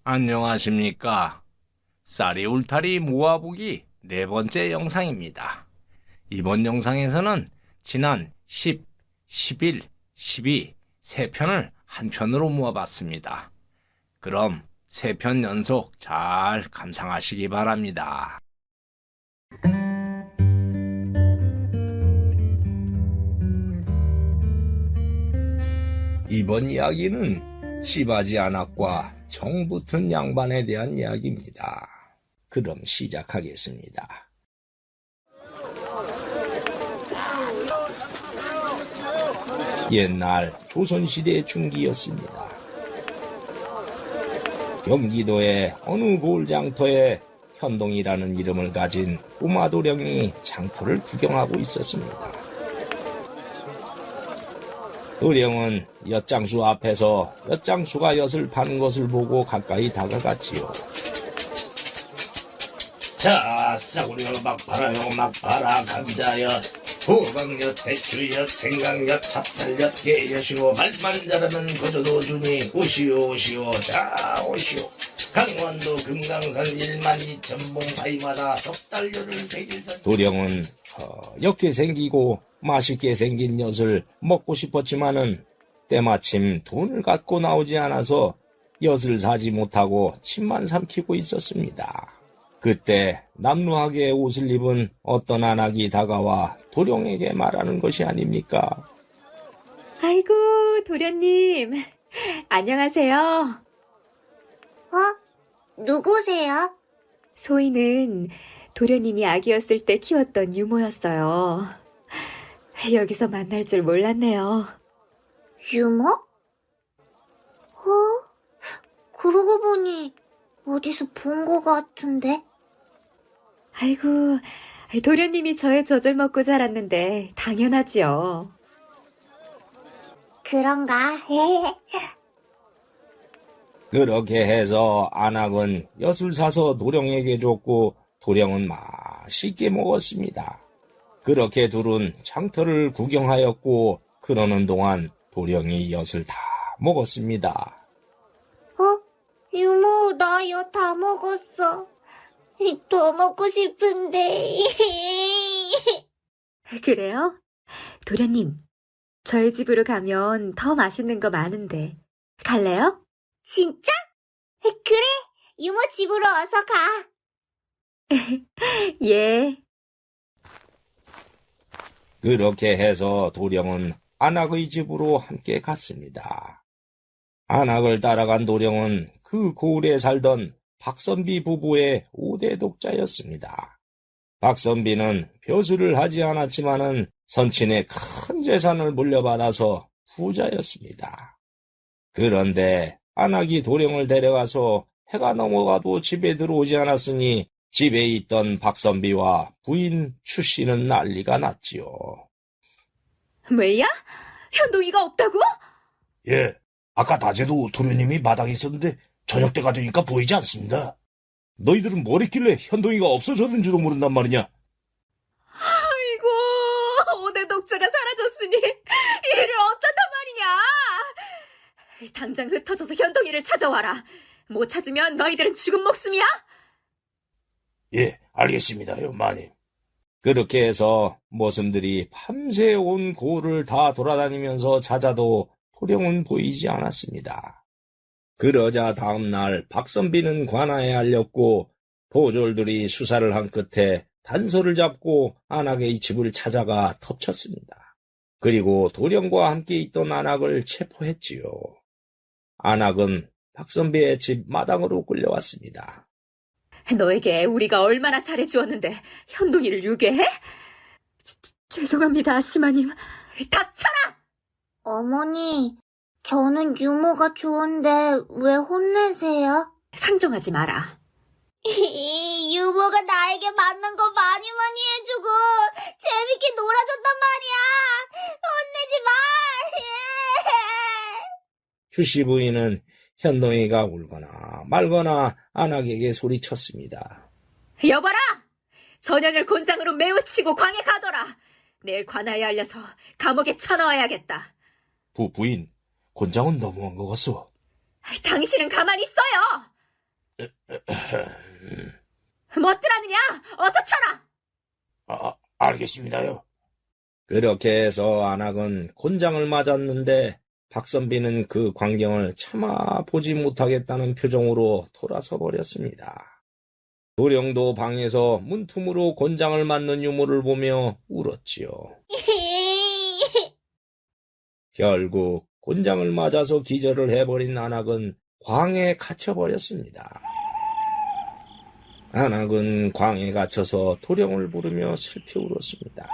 안녕하십니까. 쌀이 울타리 모아보기 네 번째 영상입니다. 이번 영상에서는 지난 10, 11, 12 세 편을 한 편으로 모아봤습니다. 그럼 세 편 연속 잘 감상하시기 바랍니다. 이번 이야기는 씨바지 안악과 정 붙은 양반에 대한 이야기입니다. 그럼 시작하겠습니다. 옛날 조선시대 중기였습니다. 경기도의 어느 골장터에 현동이라는 이름을 가진 꼬마 도령이 장터를 구경하고 있었습니다. 도령은 엿장수 앞에서 엿장수가 엿을 파는 것을 보고 가까이 다가갔지요. 자, 싸구려 막 팔아요, 막 팔아. 감자엿, 호박엿, 대추엿, 생강엿, 찹쌀엿, 게엿이오. 말만 잘하면 거저도 주니 오시오 오시오. 자, 오시오. 강원도 금강산 12,000봉 바위마다 덕달엿을 100일산. 도령은 옅게 생기고 맛있게 생긴 엿을 먹고 싶었지만은 때마침 돈을 갖고 나오지 않아서 엿을 사지 못하고 침만 삼키고 있었습니다. 그때 남루하게 옷을 입은 어떤 안악이 다가와 도령에게 말하는 것이 아닙니까? 아이고, 도련님. 안녕하세요. 누구세요? 소희는 도련님이 아기였을 때 키웠던 유모였어요. 여기서 만날 줄 몰랐네요. 유모? 그러고 보니 어디서 본 것 같은데? 아이고, 도련님이 저의 젖을 먹고 자랐는데 당연하지요. 그런가? 그렇게 해서 안악은 엿을 사서 도령에게 줬고 도령은 맛있게 먹었습니다. 그렇게 둘은 장터를 구경하였고 그러는 동안 도령이 엿을 다 먹었습니다. 유모, 나 엿 다 먹었어. 더 먹고 싶은데. 그래요? 도련님, 저희 집으로 가면 더 맛있는 거 많은데 갈래요? 진짜? 그래, 유모 집으로 어서 가. 예. 그렇게 해서 도령은 안악의 집으로 함께 갔습니다. 안악을 따라간 도령은 그 고을에 살던 박선비 부부의 5대 독자였습니다. 박선비는 벼슬을 하지 않았지만은 선친의 큰 재산을 물려받아서 부자였습니다. 그런데 안악이 도령을 데려가서 해가 넘어가도 집에 들어오지 않았으니 집에 있던 박선비와 부인 추씨는 난리가 났지요. 왜야? 현동이가 없다고? 예, 아까 낮에도 도련님이 마당에 있었는데 저녁 때가 되니까 보이지 않습니다. 너희들은 뭘 했길래 현동이가 없어졌는지도 모른단 말이냐? 아이고, 5대 독자가 사라졌으니 이를 어쩐단 말이냐? 당장 흩어져서 현동이를 찾아와라. 못 찾으면 너희들은 죽은 목숨이야? 예, 알겠습니다요, 마님. 그렇게 해서 모슴들이 밤새 온 고을을 다 돌아다니면서 찾아도 도령은 보이지 않았습니다. 그러자 다음날 박선비는 관아에 알렸고 보졸들이 수사를 한 끝에 단서를 잡고 안악의 집을 찾아가 덮쳤습니다. 그리고 도령과 함께 있던 안악을 체포했지요. 안악은 박선비의 집 마당으로 끌려왔습니다. 너에게 우리가 얼마나 잘해주었는데 현동이를 유괴해? 죄송합니다, 아씨마님. 닥쳐라! 어머니, 저는 유모가 좋은데 왜 혼내세요? 상종하지 마라. 유모가 나에게 맞는 거 많이 해주고 재밌게 놀아줬단 말이야. 혼내지 마. 추씨 부인은 현동이가 울거나 말거나 안악에게 소리쳤습니다. 여봐라! 전현을 곤장으로 매우 치고 광에 가둬라. 내일 관아에 알려서 감옥에 쳐넣어야겠다. 부인, 곤장은 너무한 것 같소. 당신은 가만히 있어요. 멋들 하느냐? 어서 쳐라! 알겠습니다요. 그렇게 해서 안학은 곤장을 맞았는데 박선비는 그 광경을 차마 보지 못하겠다는 표정으로 돌아서 버렸습니다. 도령도 방에서 문틈으로 곤장을 맞는 유모를 보며 울었지요. 결국 곤장을 맞아서 기절을 해버린 안학은 광에 갇혀버렸습니다. 안학은 광에 갇혀서 도령을 부르며 슬피 울었습니다.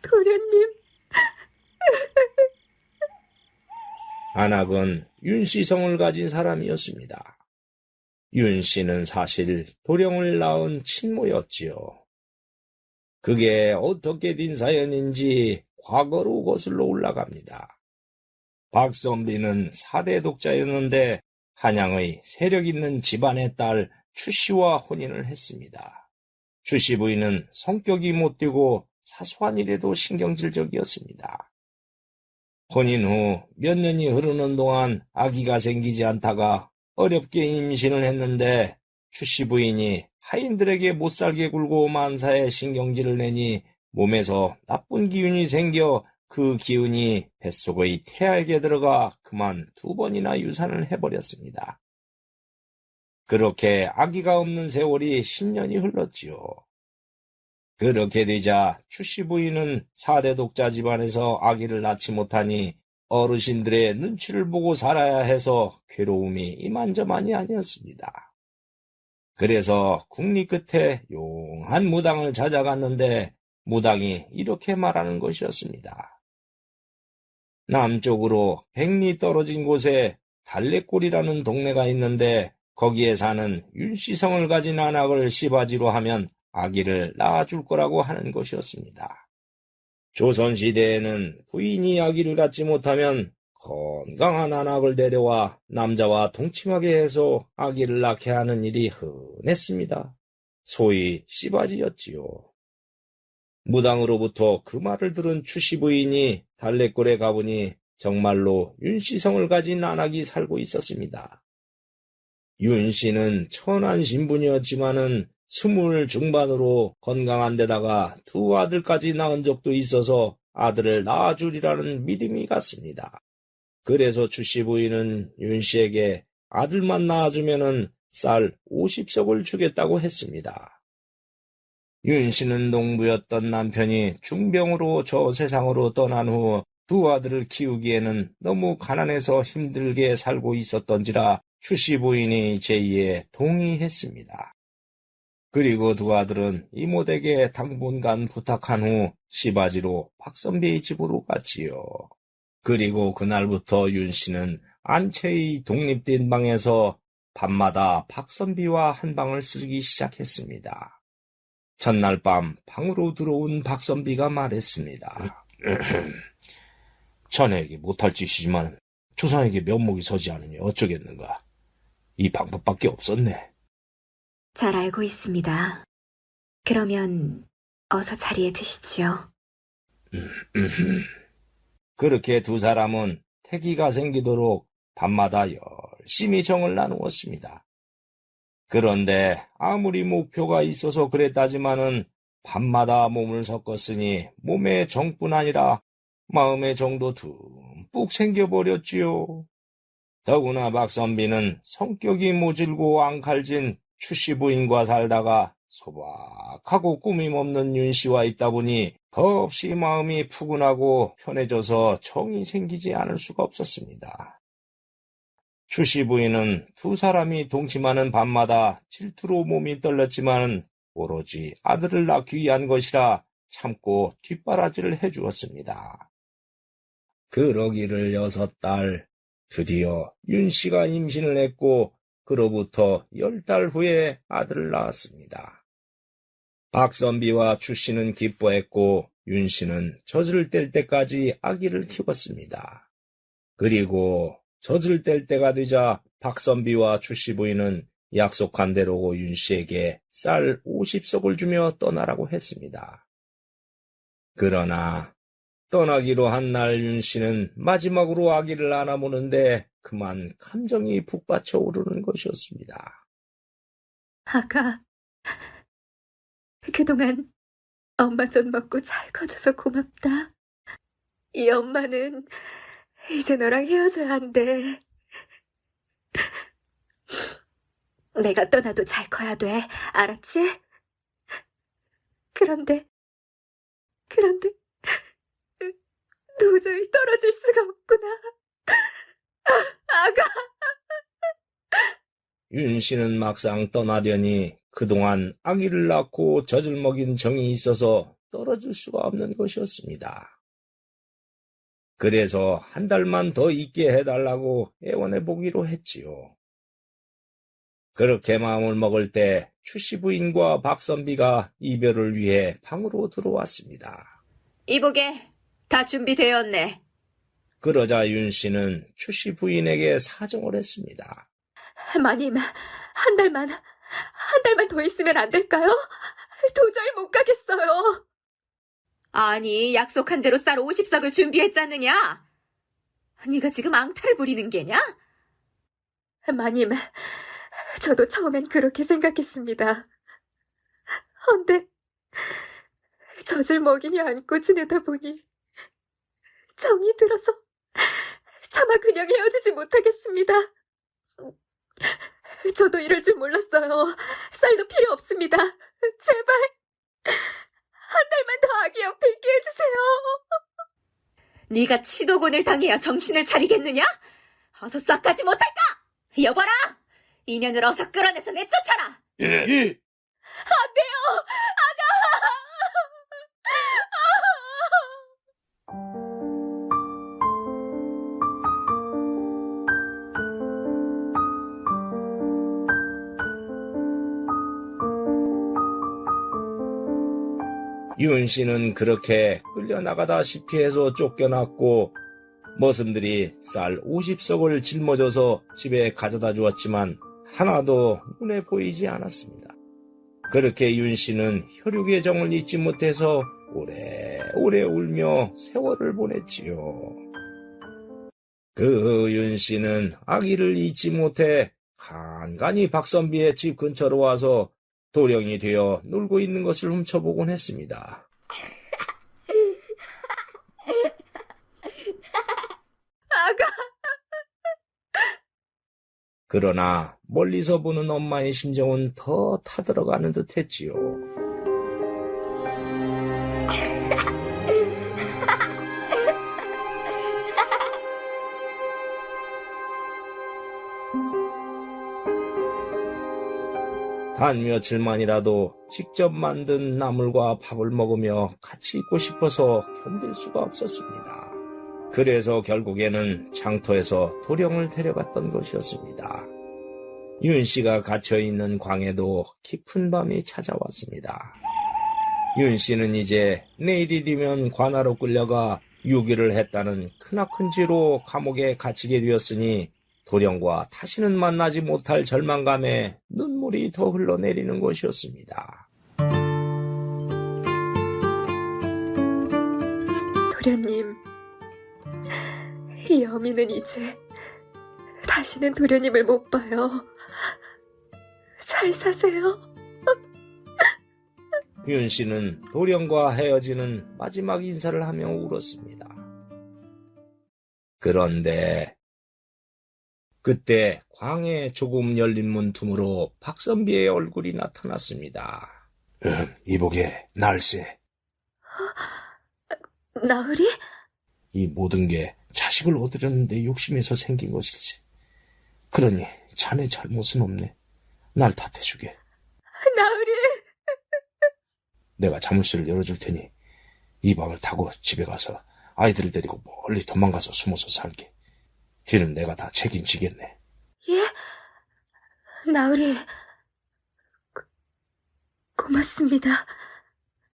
도련님. 안학은 윤씨성을 가진 사람이었습니다. 윤씨는 사실 도령을 낳은 친모였지요. 그게 어떻게 된 사연인지 과거로 거슬러 올라갑니다. 박선비는 4대 독자였는데 한양의 세력 있는 집안의 딸 추씨와 혼인을 했습니다. 추씨 부인은 성격이 못되고 사소한 일에도 신경질적이었습니다. 혼인 후 몇 년이 흐르는 동안 아기가 생기지 않다가 어렵게 임신을 했는데 추씨 부인이 하인들에게 못살게 굴고 만사에 신경질을 내니 몸에서 나쁜 기운이 생겨 그 기운이 뱃속의 태아에게 들어가 그만 2번이나 유산을 해버렸습니다. 그렇게 아기가 없는 세월이 10년이 흘렀지요. 그렇게 되자 추씨 부인은 4대 독자 집안에서 아기를 낳지 못하니 어르신들의 눈치를 보고 살아야 해서 괴로움이 이만저만이 아니었습니다. 그래서 국리 끝에 용한 무당을 찾아갔는데 무당이 이렇게 말하는 것이었습니다. 남쪽으로 100리 떨어진 곳에 달래골이라는 동네가 있는데 거기에 사는 윤씨성을 가진 안악을 시바지로 하면 아기를 낳아줄 거라고 하는 것이었습니다. 조선시대에는 부인이 아기를 갖지 못하면 건강한 안악을 데려와 남자와 동침하게 해서 아기를 낳게 하는 일이 흔했습니다. 소위 시바지였지요. 무당으로부터 그 말을 들은 추씨 부인이 달래골에 가보니 정말로 윤씨성을 가진 안악이 살고 있었습니다. 윤씨는 천한 신분이었지만은 20 중반으로 건강한 데다가 2 아들까지 낳은 적도 있어서 아들을 낳아주리라는 믿음이 갔습니다. 그래서 추씨 부인은 윤씨에게 아들만 낳아주면은 쌀 50석을 주겠다고 했습니다. 윤씨는 농부였던 남편이 중병으로 저 세상으로 떠난 후 2 아들을 키우기에는 너무 가난해서 힘들게 살고 있었던지라 추씨 부인이 제의에 동의했습니다. 그리고 2 아들은 이모댁에 당분간 부탁한 후 시바지로 박선비의 집으로 갔지요. 그리고 그날부터 윤씨는 안채의 독립된 방에서 밤마다 박선비와 한 방을 쓰기 시작했습니다. 첫날 밤 방으로 들어온 박선비가 말했습니다. 자네에게 못할 짓이지만 조상에게 면목이 서지 않으니 어쩌겠는가. 이 방법밖에 없었네. 잘 알고 있습니다. 그러면 어서 자리에 드시지요. 그렇게 2 사람은 태기가 생기도록 밤마다 열심히 정을 나누었습니다. 그런데 아무리 목표가 있어서 그랬다지만은 밤마다 몸을 섞었으니 몸의 정뿐 아니라 마음의 정도 듬뿍 생겨버렸지요. 더구나 박선비는 성격이 모질고 앙칼진 추씨 부인과 살다가 소박하고 꾸밈 없는 윤씨와 있다 보니 더없이 마음이 푸근하고 편해져서 정이 생기지 않을 수가 없었습니다. 추씨 부인은 2 사람이 동침하는 밤마다 질투로 몸이 떨렸지만 오로지 아들을 낳기 위한 것이라 참고 뒷바라지를 해주었습니다. 그러기를 6달, 드디어 윤씨가 임신을 했고 그로부터 10달 후에 아들을 낳았습니다. 박선비와 추씨는 기뻐했고 윤씨는 젖을 뗄 때까지 아기를 키웠습니다. 그리고 젖을 뗄 때가 되자 박선비와 추씨 부인은 약속한 대로 윤씨에게 쌀 50석을 주며 떠나라고 했습니다. 그러나 떠나기로 한 날 윤 씨는 마지막으로 아기를 안아보는데 그만 감정이 북받쳐 오르는 것이었습니다. 아가, 그동안 엄마 젖 먹고 잘 커줘서 고맙다. 이 엄마는 이제 너랑 헤어져야 한대. 내가 떠나도 잘 커야 돼. 알았지? 그런데 도저히 떨어질 수가 없구나. 아가. 윤 씨는 막상 떠나려니 그동안 아기를 낳고 젖을 먹인 정이 있어서 떨어질 수가 없는 것이었습니다. 그래서 한 달만 더 있게 해달라고 애원해 보기로 했지요. 그렇게 마음을 먹을 때 추씨 부인과 박선비가 이별을 위해 방으로 들어왔습니다. 이보게, 다 준비되었네. 그러자 윤 씨는 추씨 부인에게 사정을 했습니다. 마님, 한 달만 더 있으면 안 될까요? 도저히 못 가겠어요. 아니, 약속한 대로 쌀 50석을 준비했잖느냐? 네가 지금 앙탈을 부리는 게냐? 마님, 저도 처음엔 그렇게 생각했습니다. 헌데 젖을 먹이며 안고 지내다 보니 정이 들어서 차마 그냥 헤어지지 못하겠습니다. 저도 이럴 줄 몰랐어요. 쌀도 필요 없습니다. 제발 한 달만 더 아기 옆에 있게 해주세요. 네가 치도곤을 당해야 정신을 차리겠느냐? 어서 싹 가지 못할까? 여봐라! 인연을 어서 끌어내서 내쫓아라! 예. 안 돼요! 윤 씨는 그렇게 끌려나가다시피 해서 쫓겨났고 머슴들이 쌀 50석을 짊어져서 집에 가져다 주었지만 하나도 눈에 보이지 않았습니다. 그렇게 윤 씨는 혈육의 정을 잊지 못해서 오래오래 울며 세월을 보냈지요. 그 윤 씨는 아기를 잊지 못해 간간히 박선비의 집 근처로 와서 도령이 되어 놀고 있는 것을 훔쳐보곤 했습니다. 아가! 그러나 멀리서 보는 엄마의 심정은 더 타들어가는 듯 했지요. 단 며칠만이라도 직접 만든 나물과 밥을 먹으며 같이 있고 싶어서 견딜 수가 없었습니다. 그래서 결국에는 장터에서 도령을 데려갔던 것이었습니다. 윤 씨가 갇혀있는 광에도 깊은 밤이 찾아왔습니다. 윤 씨는 이제 내일이 되면 관아로 끌려가 유기를 했다는 크나큰 죄로 감옥에 갇히게 되었으니 도령과 다시는 만나지 못할 절망감에 눈물이 더 흘러내리는 것이었습니다. 도련님, 이 어미는 이제 다시는 도련님을 못 봐요. 잘 사세요. 윤 씨는 도령과 헤어지는 마지막 인사를 하며 울었습니다. 그런데 그때 광에 조금 열린 문 틈으로 박선비의 얼굴이 나타났습니다. 이보게, 날쌔. 나으리? 이 모든 게 자식을 얻으려는데 욕심에서 생긴 것이지. 그러니 자네 잘못은 없네. 날 탓해주게. 나으리! 내가 자물쇠를 열어줄 테니 이 방을 타고 집에 가서 아이들을 데리고 멀리 도망가서 숨어서 살게. 뒤는 내가 다 책임지겠네. 예? 나으리, 고맙습니다.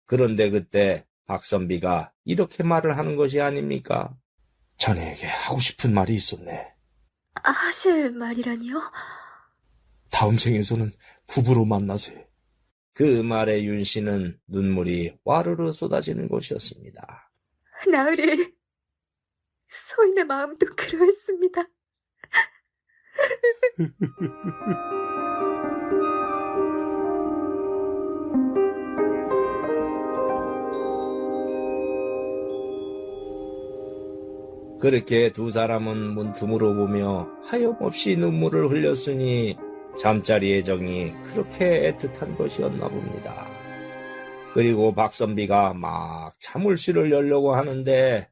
그런데 그때 박선비가 이렇게 말을 하는 것이 아닙니까? 자네에게 하고 싶은 말이 있었네. 하실 말이라니요? 다음 생에서는 부부로 만나세. 그 말에 윤 씨는 눈물이 와르르 쏟아지는 것이었습니다. 나으리, 소인의 마음도 그러했습니다. 그렇게 두 사람은 문틈으로 보며 하염없이 눈물을 흘렸으니 잠자리의 정이 그렇게 애틋한 것이었나 봅니다. 그리고 박선비가 막 자물쇠를 열려고 하는데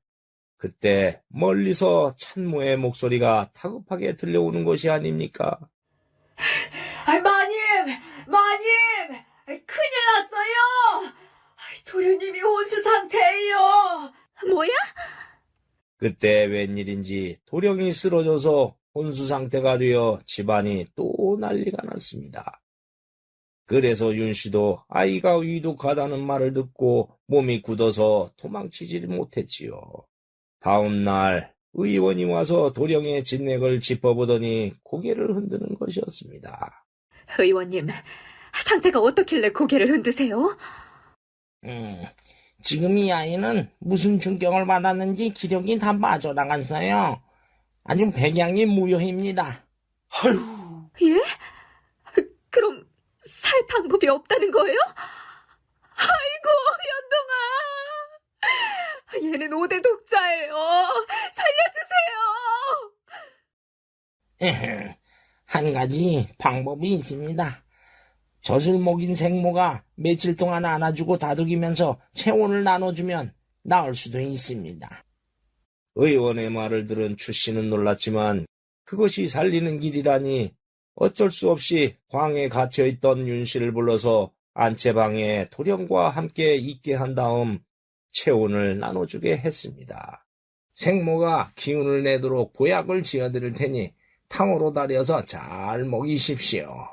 그때 멀리서 찬모의 목소리가 다급하게 들려오는 것이 아닙니까? 마님! 마님! 큰일 났어요! 도련님이 혼수 상태예요! 뭐야? 그때 웬일인지 도령이 쓰러져서 혼수 상태가 되어 집안이 또 난리가 났습니다. 그래서 윤씨도 아이가 위독하다는 말을 듣고 몸이 굳어서 도망치질 못했지요. 다음 날 의원이 와서 도령의 진맥을 짚어보더니 고개를 흔드는 것이었습니다. 의원님, 상태가 어떻길래 고개를 흔드세요? 지금 이 아이는 무슨 충격을 받았는지 기력이 다 빠져나갔어요. 아주 백양이 무효입니다. 예? 그럼 살 방법이 없다는 거예요? 아이고, 연동아. 얘는 5대 독자예요. 살려주세요. 한 가지 방법이 있습니다. 젖을 먹인 생모가 며칠 동안 안아주고 다독이면서 체온을 나눠주면 나을 수도 있습니다. 의원의 말을 들은 추씨는 놀랐지만 그것이 살리는 길이라니 어쩔 수 없이 광에 갇혀있던 윤씨를 불러서 안채방에 도령과 함께 있게 한 다음 체온을 나눠주게 했습니다. 생모가 기운을 내도록 보약을 지어드릴 테니 탕으로 달여서 잘 먹이십시오.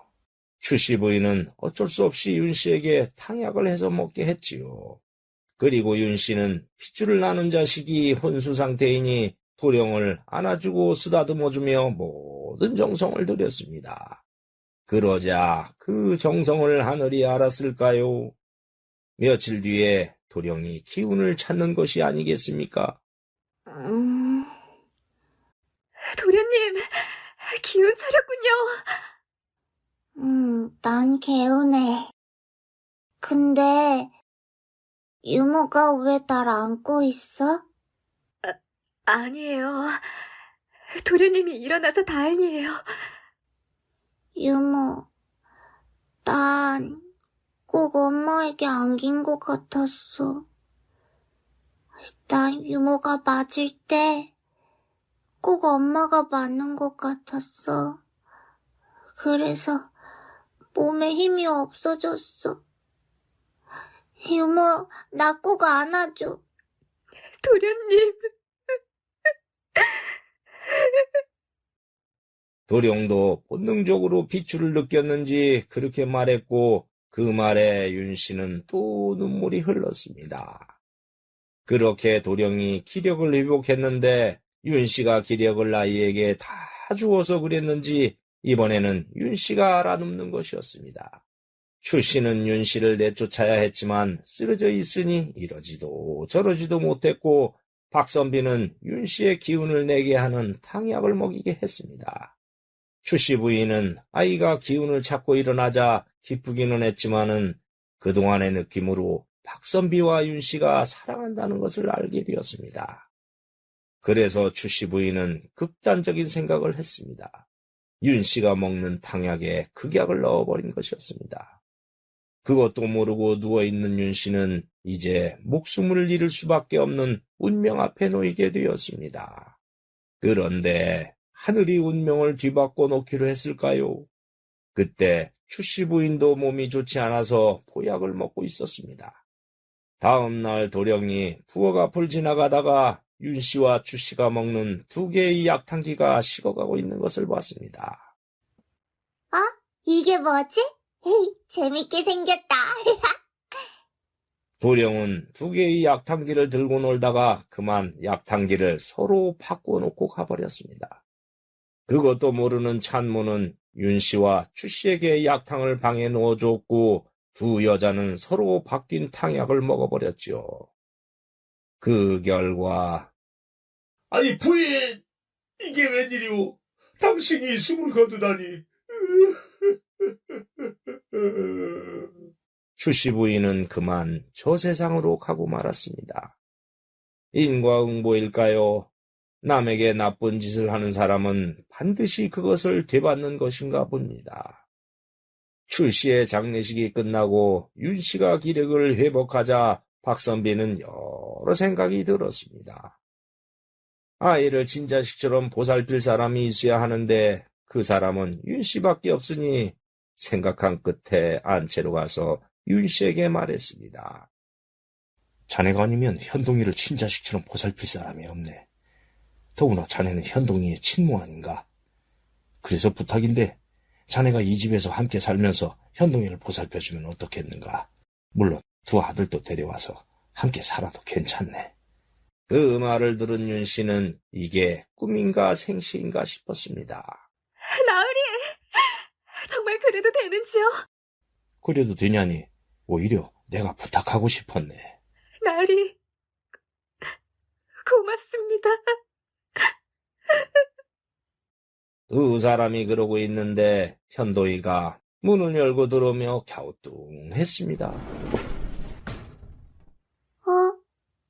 추씨 부인은 어쩔 수 없이 윤씨에게 탕약을 해서 먹게 했지요. 그리고 윤씨는 핏줄을 나눈 자식이 혼수 상태이니 도령을 안아주고 쓰다듬어주며 모든 정성을 들였습니다. 그러자 그 정성을 하늘이 알았을까요? 며칠 뒤에 도령이 기운을 찾는 것이 아니겠습니까? 도련님, 기운 차렸군요. 난 개운해. 근데 유모가 왜 날 안고 있어? 아니에요. 도련님이 일어나서 다행이에요. 유모, 난 꼭 엄마에게 안긴 것 같았어. 난 유모가 맞을 때 꼭 엄마가 맞는 것 같았어. 그래서 몸에 힘이 없어졌어. 유모, 나 꼭 안아줘. 도련님. 도령도 본능적으로 비추를 느꼈는지 그렇게 말했고 그 말에 윤씨는 또 눈물이 흘렀습니다. 그렇게 도령이 기력을 회복했는데 윤씨가 기력을 아이에게 다 주어서 그랬는지 이번에는 윤씨가 알아눕는 것이었습니다. 추씨는 윤씨를 내쫓아야 했지만 쓰러져 있으니 이러지도 저러지도 못했고 박선비는 윤씨의 기운을 내게 하는 탕약을 먹이게 했습니다. 추씨 부인은 아이가 기운을 찾고 일어나자 기쁘기는 했지만은 그동안의 느낌으로 박선비와 윤씨가 사랑한다는 것을 알게 되었습니다. 그래서 추씨 부인은 극단적인 생각을 했습니다. 윤씨가 먹는 탕약에 극약을 넣어버린 것이었습니다. 그것도 모르고 누워있는 윤씨는 이제 목숨을 잃을 수밖에 없는 운명 앞에 놓이게 되었습니다. 그런데 하늘이 운명을 뒤바꿔 놓기로 했을까요? 그때 추씨 부인도 몸이 좋지 않아서 보약을 먹고 있었습니다. 다음 날 도령이 부엌 앞을 지나가다가 윤씨와 추씨가 먹는 2개의 약탕기가 식어가고 있는 것을 봤습니다. 이게 뭐지? 재밌게 생겼다. 도령은 2개의 약탕기를 들고 놀다가 그만 약탕기를 서로 바꿔놓고 가버렸습니다. 그것도 모르는 찬모는 윤씨와 추씨에게 약탕을 방에 넣어줬고 두 여자는 서로 바뀐 탕약을 먹어버렸죠. 그 결과 아니, 부인! 이게 웬일이오? 당신이 숨을 거두다니. 추씨 부인은 그만 저 세상으로 가고 말았습니다. 인과응보일까요? 남에게 나쁜 짓을 하는 사람은 반드시 그것을 되받는 것인가 봅니다. 추씨의 장례식이 끝나고 윤씨가 기력을 회복하자 박선비는 여러 생각이 들었습니다. 아이를 친자식처럼 보살필 사람이 있어야 하는데 그 사람은 윤씨밖에 없으니 생각한 끝에 안채로 가서 윤씨에게 말했습니다. 자네가 아니면 현동이를 친자식처럼 보살필 사람이 없네. 더구나 자네는 현동이의 친모 아닌가. 그래서 부탁인데 자네가 이 집에서 함께 살면서 현동이를 보살펴주면 어떻겠는가. 물론 두 아들도 데려와서 함께 살아도 괜찮네. 그 말을 들은 윤씨는 이게 꿈인가 생시인가 싶었습니다. 나으리, 정말 그래도 되는지요? 그래도 되냐니 오히려 내가 부탁하고 싶었네. 나으리, 고맙습니다. 두 사람이 그러고 있는데 현도이가 문을 열고 들어오며 갸우뚱했습니다.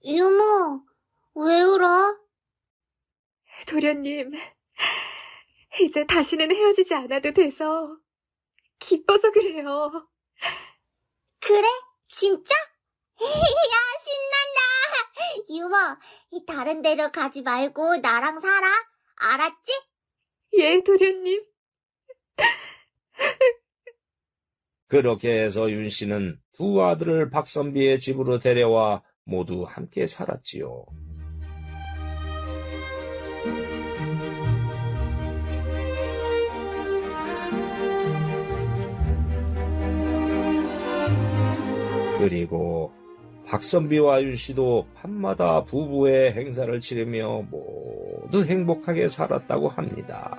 유모, 왜 울어? 도련님, 이제 다시는 헤어지지 않아도 돼서 기뻐서 그래요. 그래? 진짜? 야, 신난다! 유모, 다른 데로 가지 말고 나랑 살아. 알았지? 예, 도련님. 그렇게 해서 윤씨는 두 아들을 박선비의 집으로 데려와 모두 함께 살았지요. 그리고 박선비와 윤씨도 밤마다 부부의 행사를 치르며 모두 행복하게 살았다고 합니다.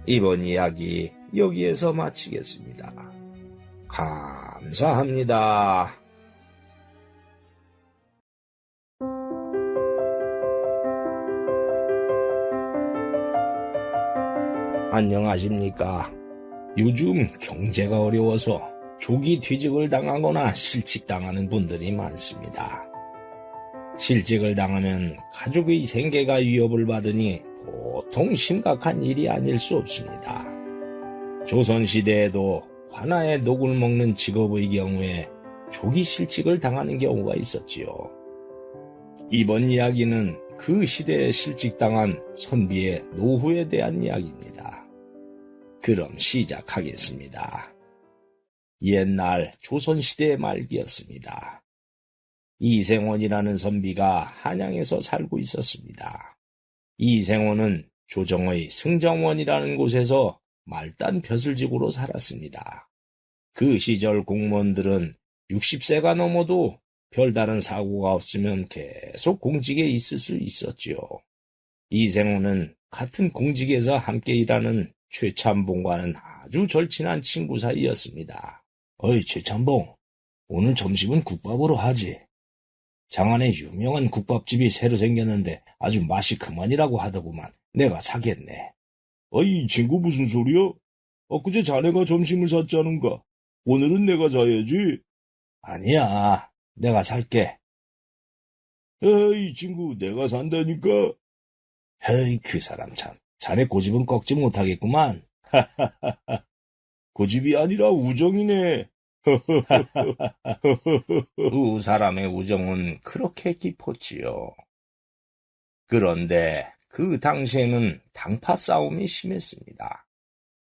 이번 이야기 여기에서 마치겠습니다. 감사합니다. 안녕하십니까. 요즘 경제가 어려워서 조기 퇴직을 당하거나 실직당하는 분들이 많습니다. 실직을 당하면 가족의 생계가 위협을 받으니 보통 심각한 일이 아닐 수 없습니다. 조선시대에도 관아에 녹을 먹는 직업의 경우에 조기 실직을 당하는 경우가 있었지요. 이번 이야기는 그 시대에 실직당한 선비의 노후에 대한 이야기입니다. 그럼 시작하겠습니다. 옛날 조선시대 말기였습니다. 이생원이라는 선비가 한양에서 살고 있었습니다. 이생원은 조정의 승정원이라는 곳에서 말단 벼슬직으로 살았습니다. 그 시절 공무원들은 60세가 넘어도 별다른 사고가 없으면 계속 공직에 있을 수 있었지요. 이생원은 같은 공직에서 함께 일하는 최참봉과는 아주 절친한 친구 사이였습니다. 어이, 최참봉, 오늘 점심은 국밥으로 하지. 장안에 유명한 국밥집이 새로 생겼는데 아주 맛이 그만이라고 하더구만. 내가 사겠네. 아이, 친구 무슨 소리야? 엊그제 자네가 점심을 샀자는가? 오늘은 내가 사야지. 아니야, 내가 살게. 에이, 친구, 내가 산다니까. 헤이, 그 사람 참. 자네 고집은 꺾지 못하겠구만. 고집이 아니라 우정이네. 두 사람의 우정은 그렇게 깊었지요. 그런데 그 당시에는 당파 싸움이 심했습니다.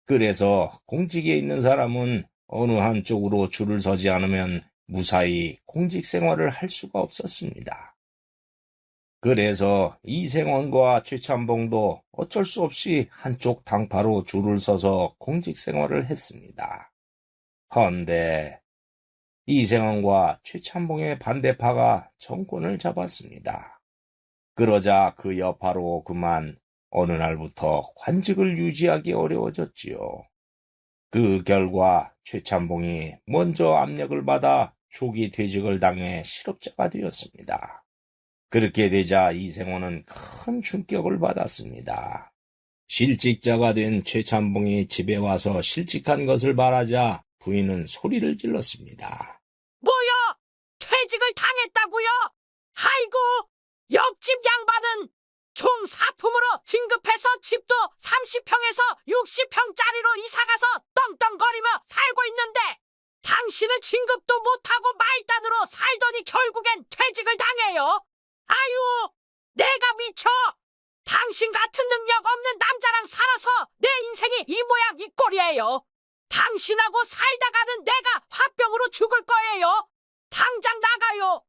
그래서 공직에 있는 사람은 어느 한쪽으로 줄을 서지 않으면 무사히 공직 생활을 할 수가 없었습니다. 그래서 이생원과 최참봉도 어쩔 수 없이 한쪽 당파로 줄을 서서 공직 생활을 했습니다. 헌데 이생원과 최참봉의 반대파가 정권을 잡았습니다. 그러자 그 여파로 그만 어느 날부터 관직을 유지하기 어려워졌지요. 그 결과 최참봉이 먼저 압력을 받아 조기 퇴직을 당해 실업자가 되었습니다. 그렇게 되자 이생호는 큰 충격을 받았습니다. 실직자가 된 최찬봉이 집에 와서 실직한 것을 말하자 부인은 소리를 질렀습니다. 뭐야? 퇴직을 당했다고요? 아이고, 옆집 양반은 총 사품으로 진급해서 집도 30평에서 60평짜리로 이사가서 떵떵거리며 살고 있는데 당신은 진급도 못하고 말단으로 살더니 결국엔 퇴직을 당해요. 아유, 내가 미쳐. 당신 같은 능력 없는 남자랑 살아서 내 인생이 이 모양 이 꼴이에요. 당신하고 살다가는 내가 화병으로 죽을 거예요. 당장 나가요.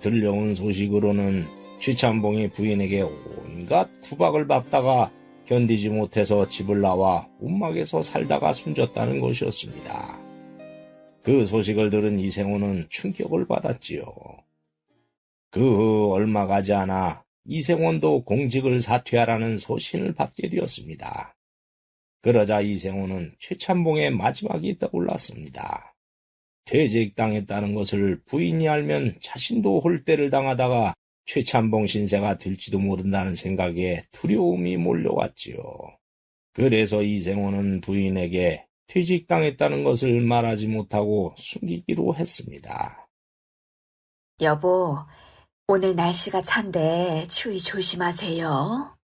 들려온 소식으로는 최찬봉이 부인에게 온갖 구박을 받다가 견디지 못해서 집을 나와 움막에서 살다가 숨졌다는 것이었습니다. 그 소식을 들은 이생호는 충격을 받았지요. 그 후 얼마 가지 않아 이생원도 공직을 사퇴하라는 소신을 받게 되었습니다. 그러자 이생호는 최찬봉의 마지막이 떠올랐습니다. 퇴직당했다는 것을 부인이 알면 자신도 홀대를 당하다가 최찬봉 신세가 될지도 모른다는 생각에 두려움이 몰려왔지요. 그래서 이생호는 부인에게 퇴직당했다는 것을 말하지 못하고 숨기기로 했습니다. 여보, 오늘 날씨가 찬데 추위 조심하세요.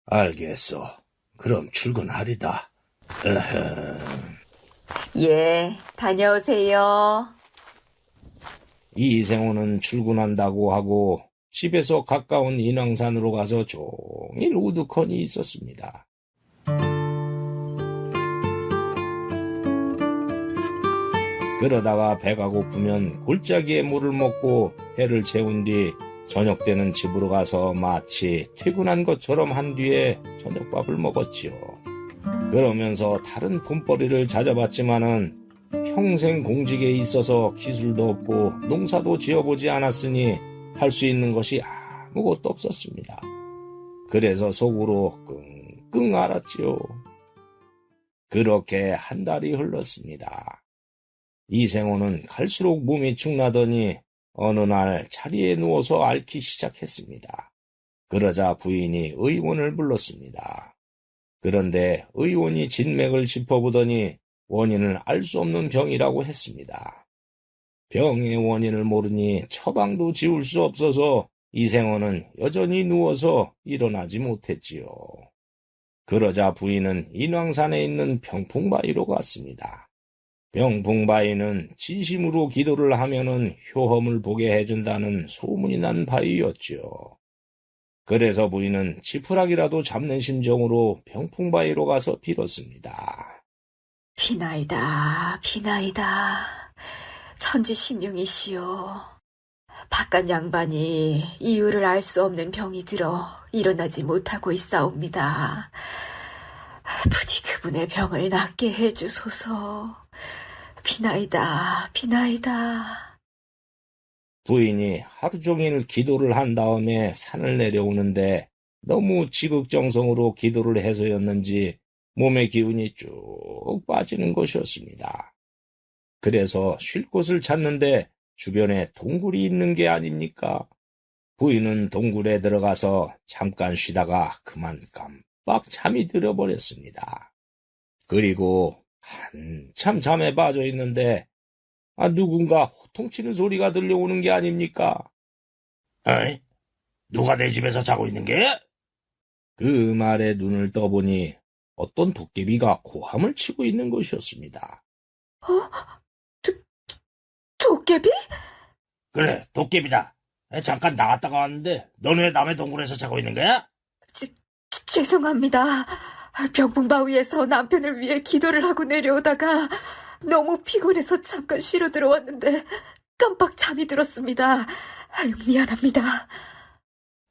알겠어. 그럼 출근하리다. 예, 다녀오세요. 이생호는 출근한다고 하고 집에서 가까운 인왕산으로 가서 종일 우두커니 있었습니다. 그러다가 배가 고프면 골짜기에 물을 먹고 배를 채운 뒤 저녁 때는 집으로 가서 마치 퇴근한 것처럼 한 뒤에 저녁밥을 먹었지요. 그러면서 다른 돈벌이를 찾아봤지만은 평생 공직에 있어서 기술도 없고 농사도 지어보지 않았으니 할 수 있는 것이 아무것도 없었습니다. 그래서 속으로 끙끙 앓았지요. 그렇게 한 달이 흘렀습니다. 이생호는 갈수록 몸이 축나더니 어느 날 자리에 누워서 앓기 시작했습니다. 그러자 부인이 의원을 불렀습니다. 그런데 의원이 진맥을 짚어보더니 원인을 알 수 없는 병이라고 했습니다. 병의 원인을 모르니 처방도 지울 수 없어서 이생호는 여전히 누워서 일어나지 못했지요. 그러자 부인은 인왕산에 있는 병풍바위로 갔습니다. 병풍바위는 진심으로 기도를 하면은 효험을 보게 해준다는 소문이 난 바위였지요. 그래서 부인은 지푸라기라도 잡는 심정으로 병풍바위로 가서 빌었습니다. 비나이다, 비나이다. 천지신명이시여. 바깥 양반이 이유를 알 수 없는 병이 들어 일어나지 못하고 있사옵니다. 부디 그분의 병을 낫게 해주소서. 비나이다, 비나이다. 부인이 하루 종일 기도를 한 다음에 산을 내려오는데 너무 지극정성으로 기도를 해서였는지 몸의 기운이 쭉 빠지는 것이었습니다. 그래서 쉴 곳을 찾는데 주변에 동굴이 있는 게 아닙니까? 부인은 동굴에 들어가서 잠깐 쉬다가 그만 깜빡 잠이 들어버렸습니다. 그리고 한참 잠에 빠져 있는데 누군가 호통치는 소리가 들려오는 게 아닙니까? 어이? 누가 내 집에서 자고 있는 게? 그 말에 눈을 떠보니 어떤 도깨비가 고함을 치고 있는 것이었습니다. 도깨비? 그래, 도깨비다. 잠깐 나갔다가 왔는데 넌 왜 남의 동굴에서 자고 있는 거야? 죄송합니다. 병풍바위에서 남편을 위해 기도를 하고 내려오다가 너무 피곤해서 잠깐 쉬러 들어왔는데 깜빡 잠이 들었습니다. 아유, 미안합니다.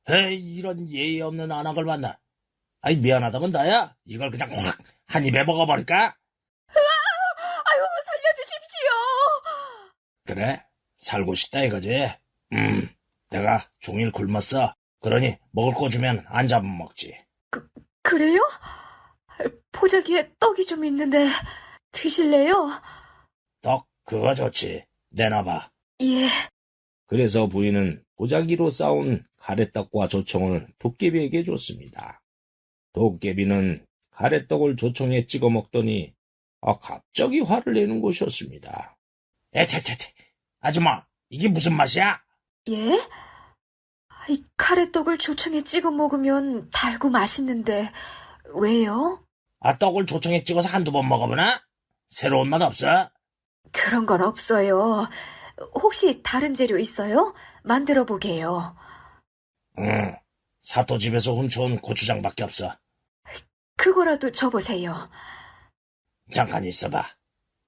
에이, 이런 예의 없는 안악을 만나. 아이, 미안하다면 나야? 이걸 그냥 확 한 입에 먹어버릴까? 아유, 살려주십시오. 그래, 살고 싶다 이거지. 내가 종일 굶었어. 그러니 먹을 거 주면 안 잡아먹지. 그래요? 포자기에 떡이 좀 있는데 드실래요? 떡, 그거 좋지. 내놔봐. 예. 그래서 부인은 보자기로 싸온 가래떡과 조청을 도깨비에게 줬습니다. 도깨비는 가래떡을 조청에 찍어 먹더니 갑자기 화를 내는 것이었습니다. 에테테테, 아줌마, 이게 무슨 맛이야? 예? 이 카레떡을 조청에 찍어 먹으면 달고 맛있는데 왜요? 떡을 조청에 찍어서 한두 번 먹어보나? 새로운 맛 없어? 그런 건 없어요. 혹시 다른 재료 있어요? 만들어 보게요. 응, 사또집에서 훔쳐온 고추장밖에 없어. 그거라도 줘보세요. 잠깐 있어봐.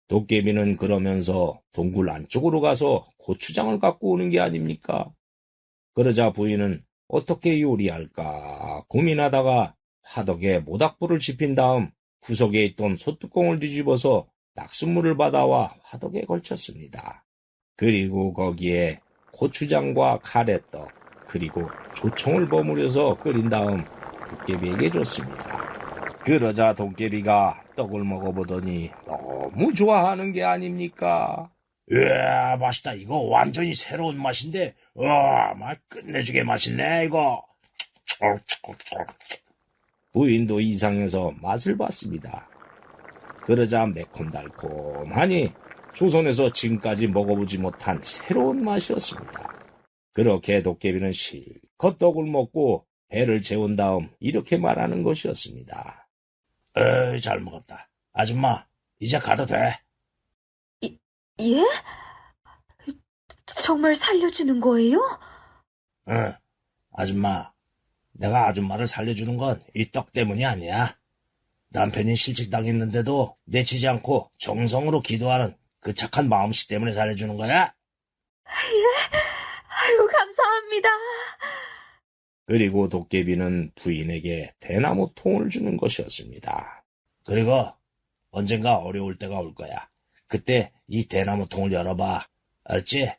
도깨비는 그러면서 동굴 안쪽으로 가서 고추장을 갖고 오는 게 아닙니까? 그러자 부인은 어떻게 요리할까 고민하다가 화덕에 모닥불을 지핀 다음 구석에 있던 솥뚜껑을 뒤집어서 낙숫물을 받아와 화덕에 걸쳤습니다. 그리고 거기에 고추장과 가래떡 그리고 조청을 버무려서 끓인 다음 도깨비에게 줬습니다. 그러자 도깨비가 떡을 먹어보더니 너무 좋아하는 게 아닙니까? 으아, 맛있다. 이거 완전히 새로운 맛인데, 맛 끝내주게 맛있네, 이거. 부인도 이상해서 맛을 봤습니다. 그러자 매콤달콤하니 조선에서 지금까지 먹어보지 못한 새로운 맛이었습니다. 그렇게 도깨비는 실컷 떡을 먹고 배를 채운 다음 이렇게 말하는 것이었습니다. 잘 먹었다. 아줌마, 이제 가도 돼. 예? 정말 살려주는 거예요? 응, 아줌마. 내가 아줌마를 살려주는 건 이 떡 때문이 아니야. 남편이 실직당했는데도 내치지 않고 정성으로 기도하는 그 착한 마음씨 때문에 살려주는 거야. 아유, 감사합니다. 그리고 도깨비는 부인에게 대나무 통을 주는 것이었습니다. 그리고 언젠가 어려울 때가 올 거야. 그때 이 대나무 통을 열어봐. 알지?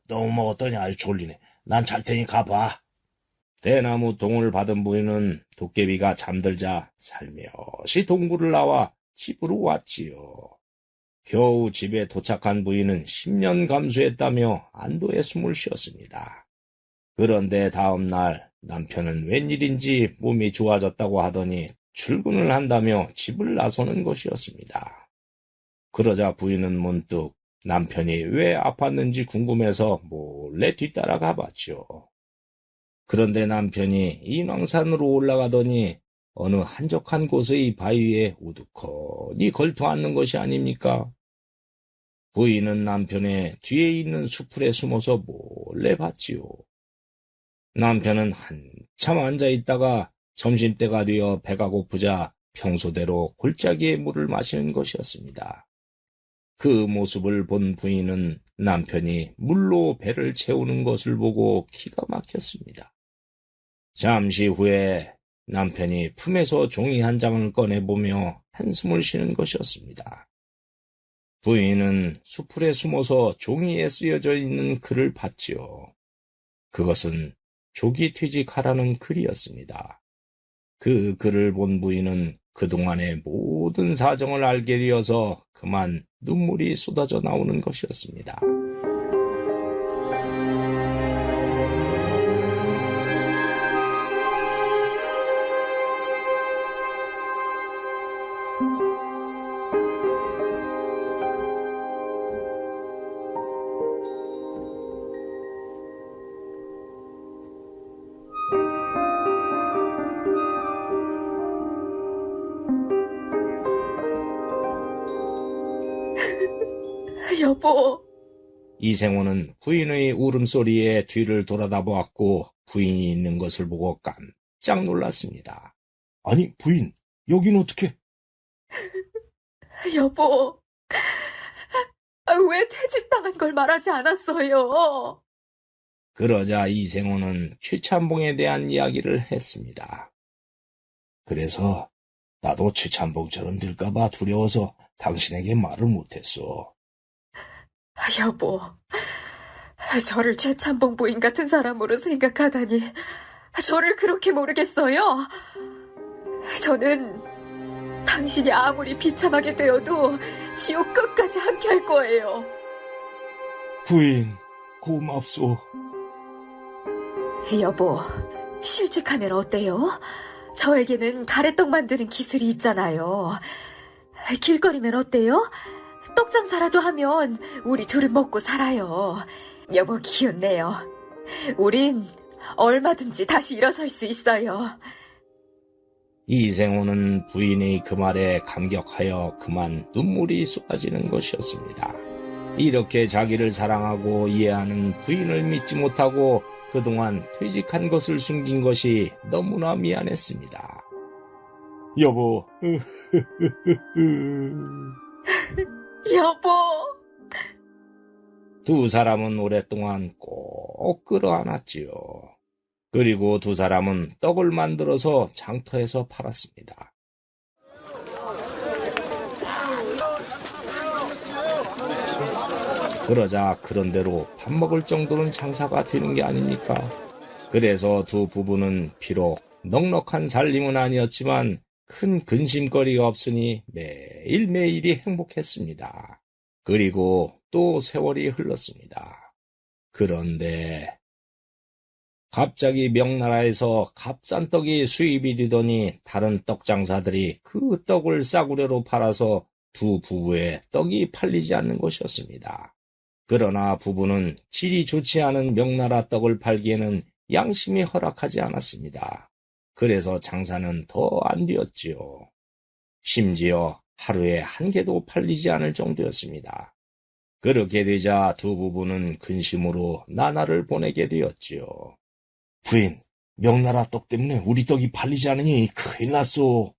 너무 먹었더니 아주 졸리네. 난 잘 테니 가봐. 대나무 통을 받은 부인은 도깨비가 잠들자 살며시 동굴을 나와 집으로 왔지요. 겨우 집에 도착한 부인은 10년 감수했다며 안도의 숨을 쉬었습니다. 그런데 다음 날 남편은 웬일인지 몸이 좋아졌다고 하더니 출근을 한다며 집을 나서는 것이었습니다. 그러자 부인은 문득 남편이 왜 아팠는지 궁금해서 몰래 뒤따라 가봤죠. 그런데 남편이 인왕산으로 올라가더니 어느 한적한 곳의 바위에 우두커니 걸터앉는 것이 아닙니까? 부인은 남편의 뒤에 있는 수풀에 숨어서 몰래 봤지요. 남편은 한참 앉아있다가 점심때가 되어 배가 고프자 평소대로 골짜기에 물을 마시는 것이었습니다. 그 모습을 본 부인은 남편이 물로 배를 채우는 것을 보고 기가 막혔습니다. 잠시 후에 남편이 품에서 종이 한 장을 꺼내보며 한숨을 쉬는 것이었습니다. 부인은 수풀에 숨어서 종이에 쓰여져 있는 글을 봤지요. 그것은 조기퇴직하라는 글이었습니다. 그 글을 본 부인은 그동안의 모든 사정을 알게 되어서 그만 눈물이 쏟아져 나오는 것이었습니다. 여보, 이생호는 부인의 울음소리에 뒤를 돌아다 보았고 부인이 있는 것을 보고 깜짝 놀랐습니다. 아니, 부인, 여긴 어떻게? 여보, 왜 퇴직당한 걸 말하지 않았어요? 그러자 이생호는 최찬봉에 대한 이야기를 했습니다. 그래서 나도 최찬봉처럼 될까봐 두려워서 당신에게 말을 못했어. 여보, 저를 최찬봉 부인 같은 사람으로 생각하다니 저를 그렇게 모르겠어요? 저는 당신이 아무리 비참하게 되어도 지옥 끝까지 함께 할 거예요. 부인, 고맙소. 여보, 실직하면 어때요? 저에게는 가래떡 만드는 기술이 있잖아요. 길거리면 어때요? 떡장사라도 하면 우리 둘은 먹고 살아요. 여보 기운내요. 우린 얼마든지 다시 일어설 수 있어요. 이생호는 부인의 그 말에 감격하여 그만 눈물이 쏟아지는 것이었습니다. 이렇게 자기를 사랑하고 이해하는 부인을 믿지 못하고 그동안 퇴직한 것을 숨긴 것이 너무나 미안했습니다. 여보, 여보. 두 사람은 오랫동안 꼭 끌어안았지요. 그리고 두 사람은 떡을 만들어서 장터에서 팔았습니다. 그러자 그런대로 밥 먹을 정도는 장사가 되는 게 아닙니까? 그래서 두 부부는 비록 넉넉한 살림은 아니었지만 큰 근심거리가 없으니 매일매일이 행복했습니다. 그리고 또 세월이 흘렀습니다. 그런데 갑자기 명나라에서 값싼 떡이 수입이 되더니 다른 떡장사들이 그 떡을 싸구려로 팔아서 두 부부의 떡이 팔리지 않는 것이었습니다. 그러나 부부는 질이 좋지 않은 명나라 떡을 팔기에는 양심이 허락하지 않았습니다. 그래서 장사는 더 안 되었지요. 심지어 하루에 한 개도 팔리지 않을 정도였습니다. 그렇게 되자 두 부부는 근심으로 나날을 보내게 되었지요. 부인, 명나라 떡 때문에 우리 떡이 팔리지 않으니 큰일 났소.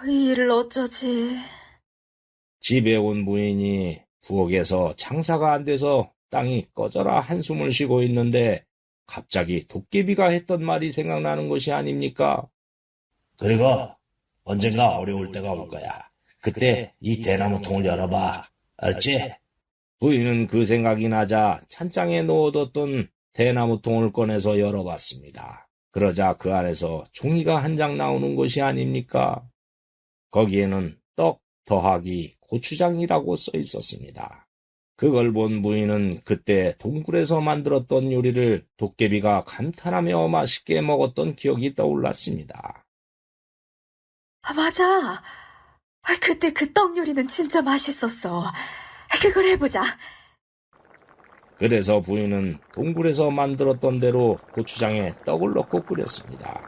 이 일을 어쩌지? 집에 온 부인이 부엌에서 장사가 안 돼서 땅이 꺼져라 한숨을 쉬고 있는데 갑자기 도깨비가 했던 말이 생각나는 것이 아닙니까? 그리고 언젠가 어려울 때가 올 거야. 그때 이 대나무 통을 열어봐. 알지? 부인은 그 생각이 나자 찬장에 놓아뒀던 대나무통을 꺼내서 열어봤습니다. 그러자 그 안에서 종이가 한 장 나오는 것이 아닙니까? 거기에는 떡 더하기 고추장이라고 써 있었습니다. 그걸 본 부인은 그때 동굴에서 만들었던 요리를 도깨비가 감탄하며 맛있게 먹었던 기억이 떠올랐습니다. 맞아. 그때 그 떡 요리는 진짜 맛있었어. 그걸 해보자. 그래서 부인은 동굴에서 만들었던 대로 고추장에 떡을 넣고 끓였습니다.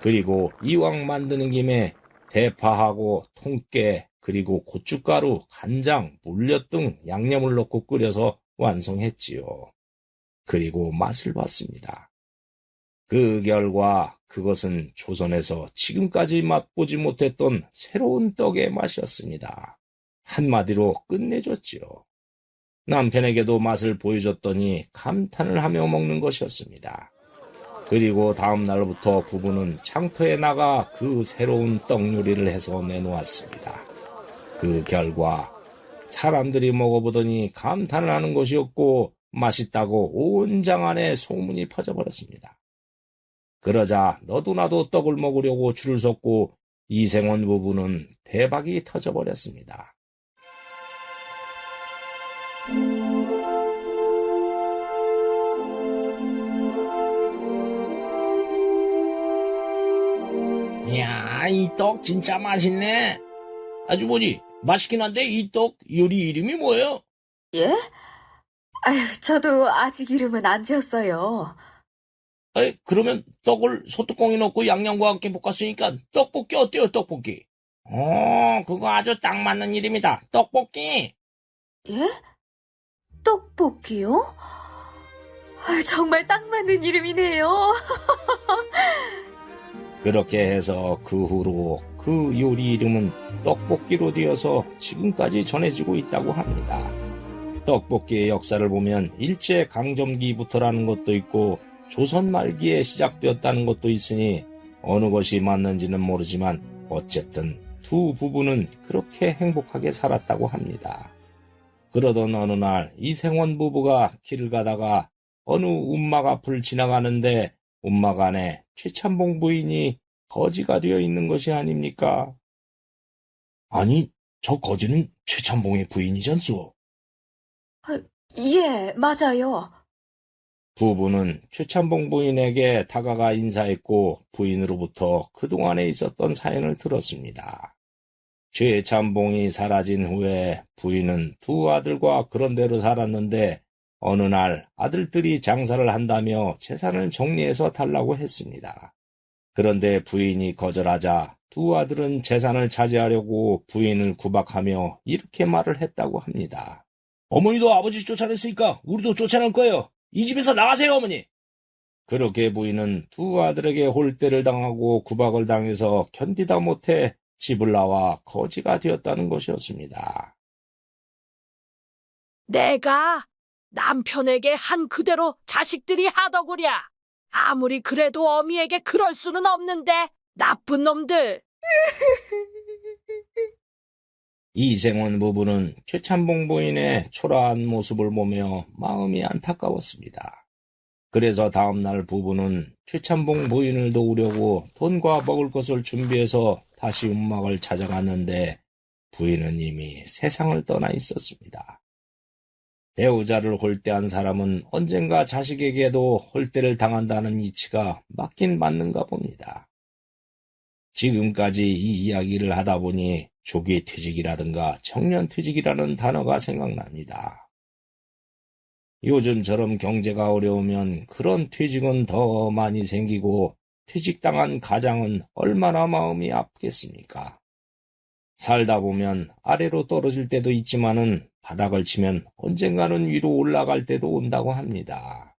그리고 이왕 만드는 김에 대파하고 통깨 그리고 고춧가루, 간장, 물엿 등 양념을 넣고 끓여서 완성했지요. 그리고 맛을 봤습니다. 그 결과 그것은 조선에서 지금까지 맛보지 못했던 새로운 떡의 맛이었습니다. 한마디로 끝내줬지요. 남편에게도 맛을 보여줬더니 감탄을 하며 먹는 것이었습니다. 그리고 다음 날부터 부부는 장터에 나가 그 새로운 떡 요리를 해서 내놓았습니다. 그 결과 사람들이 먹어보더니 감탄을 하는 것이었고 맛있다고 온 장안에 소문이 퍼져버렸습니다. 그러자 너도 나도 떡을 먹으려고 줄을 섰고 이생원 부부는 대박이 터져버렸습니다. 이야, 이 떡 진짜 맛있네. 아주머니, 맛있긴 한데 이 떡 요리 이름이 뭐예요? 예? 저도 아직 이름은 안 지었어요. 그러면 떡을 소뚜껑에 넣고 양념과 함께 볶았으니까 떡볶이 어때요, 떡볶이? 그거 아주 딱 맞는 이름이다. 떡볶이. 예? 떡볶이요? 정말 딱 맞는 이름이네요. 그렇게 해서 그 후로 그 요리 이름은 떡볶이로 되어서 지금까지 전해지고 있다고 합니다. 떡볶이의 역사를 보면 일제강점기부터라는 것도 있고 조선 말기에 시작되었다는 것도 있으니 어느 것이 맞는지는 모르지만 어쨌든 두 부부는 그렇게 행복하게 살았다고 합니다. 그러던 어느 날 이생원 부부가 길을 가다가 어느 움막 앞을 지나가는데 움막 안에 최참봉 부인이 거지가 되어 있는 것이 아닙니까? 아니, 저 거지는 최참봉의 부인이잖소. 예, 맞아요. 부부는 최참봉 부인에게 다가가 인사했고 부인으로부터 그동안에 있었던 사연을 들었습니다. 최참봉이 사라진 후에 부인은 두 아들과 그런대로 살았는데 어느 날 아들들이 장사를 한다며 재산을 정리해서 달라고 했습니다. 그런데 부인이 거절하자 두 아들은 재산을 차지하려고 부인을 구박하며 이렇게 말을 했다고 합니다. 어머니도 아버지 쫓아냈으니까 우리도 쫓아낼 거예요. 이 집에서 나가세요, 어머니. 그렇게 부인은 두 아들에게 홀대를 당하고 구박을 당해서 견디다 못해 집을 나와 거지가 되었다는 것이었습니다. 내가 남편에게 한 그대로 자식들이 하더구랴. 아무리 그래도 어미에게 그럴 수는 없는데 나쁜 놈들. 이생원 부부는 최참봉 부인의 초라한 모습을 보며 마음이 안타까웠습니다. 그래서 다음날 부부는 최참봉 부인을 도우려고 돈과 먹을 것을 준비해서 다시 움막을 찾아갔는데 부인은 이미 세상을 떠나 있었습니다. 배우자를 홀대한 사람은 언젠가 자식에게도 홀대를 당한다는 이치가 맞긴 맞는가 봅니다. 지금까지 이 이야기를 하다 보니 조기퇴직이라든가 청년퇴직이라는 단어가 생각납니다. 요즘처럼 경제가 어려우면 그런 퇴직은 더 많이 생기고 퇴직당한 가장은 얼마나 마음이 아프겠습니까? 살다 보면 아래로 떨어질 때도 있지만은 바닥을 치면 언젠가는 위로 올라갈 때도 온다고 합니다.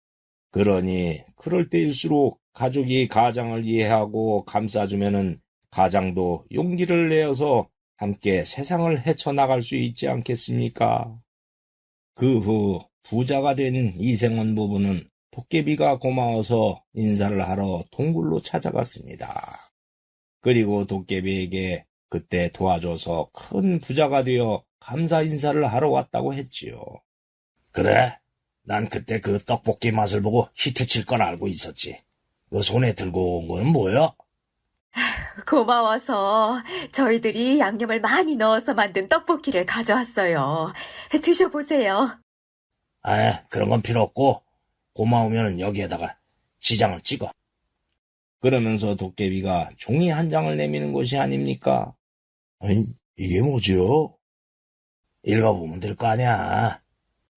그러니 그럴 때일수록 가족이 가장을 이해하고 감싸주면은 가장도 용기를 내어서 함께 세상을 헤쳐나갈 수 있지 않겠습니까? 그 후 부자가 된 이생원 부부는 도깨비가 고마워서 인사를 하러 동굴로 찾아갔습니다. 그리고 도깨비에게 그때 도와줘서 큰 부자가 되어 감사 인사를 하러 왔다고 했지요. 그래, 난 그때 그 떡볶이 맛을 보고 히트칠 건 알고 있었지. 그 손에 들고 온 거는 뭐야? 고마워서 저희들이 양념을 많이 넣어서 만든 떡볶이를 가져왔어요. 드셔보세요. 그런 건 필요 없고 고마우면 여기에다가 지장을 찍어. 그러면서 도깨비가 종이 한 장을 내미는 것이 아닙니까? 아니, 이게 뭐지요? 읽어보면 될 거 아니야.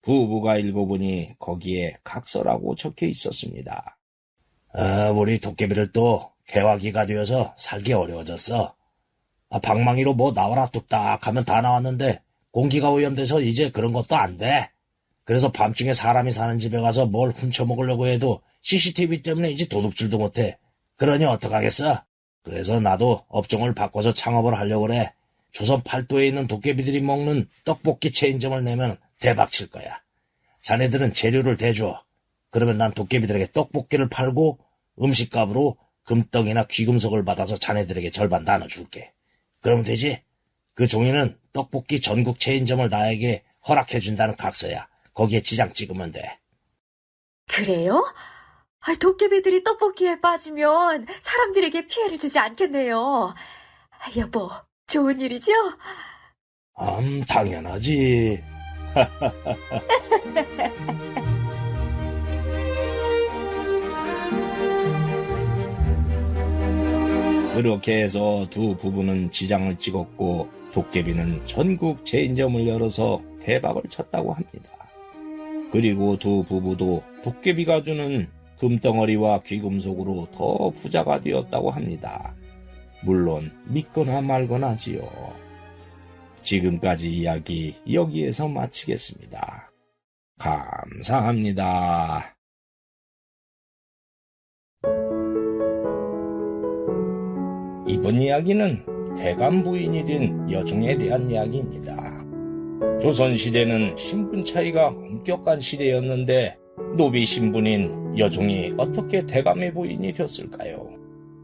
부부가 읽어보니 거기에 각서라고 적혀 있었습니다. 우리 도깨비를 또 개화기가 되어서 살기 어려워졌어. 방망이로 뭐 나와라 뚝딱 하면 다 나왔는데 공기가 오염돼서 이제 그런 것도 안 돼. 그래서 밤중에 사람이 사는 집에 가서 뭘 훔쳐먹으려고 해도 CCTV 때문에 이제 도둑질도 못해. 그러니 어떡하겠어? 그래서 나도 업종을 바꿔서 창업을 하려고 그래. 조선 팔도에 있는 도깨비들이 먹는 떡볶이 체인점을 내면 대박 칠 거야. 자네들은 재료를 대줘. 그러면 난 도깨비들에게 떡볶이를 팔고 음식값으로 금떡이나 귀금속을 받아서 자네들에게 절반 나눠줄게. 그러면 되지? 그 종이는 떡볶이 전국 체인점을 나에게 허락해준다는 각서야. 거기에 지장 찍으면 돼. 그래요? 도깨비들이 떡볶이에 빠지면 사람들에게 피해를 주지 않겠네요. 여보, 좋은 일이죠? 당연하지. 그렇게 해서 두 부부는 지장을 찍었고 도깨비는 전국 체인점을 열어서 대박을 쳤다고 합니다. 그리고 두 부부도 도깨비가 주는 금덩어리와 귀금속으로 더 부자가 되었다고 합니다. 물론 믿거나 말거나지요. 지금까지 이야기 여기에서 마치겠습니다. 감사합니다. 이번 이야기는 대감 부인이 된 여종에 대한 이야기입니다. 조선시대는 신분 차이가 엄격한 시대였는데 노비 신분인 여종이 어떻게 대감의 부인이 됐을까요?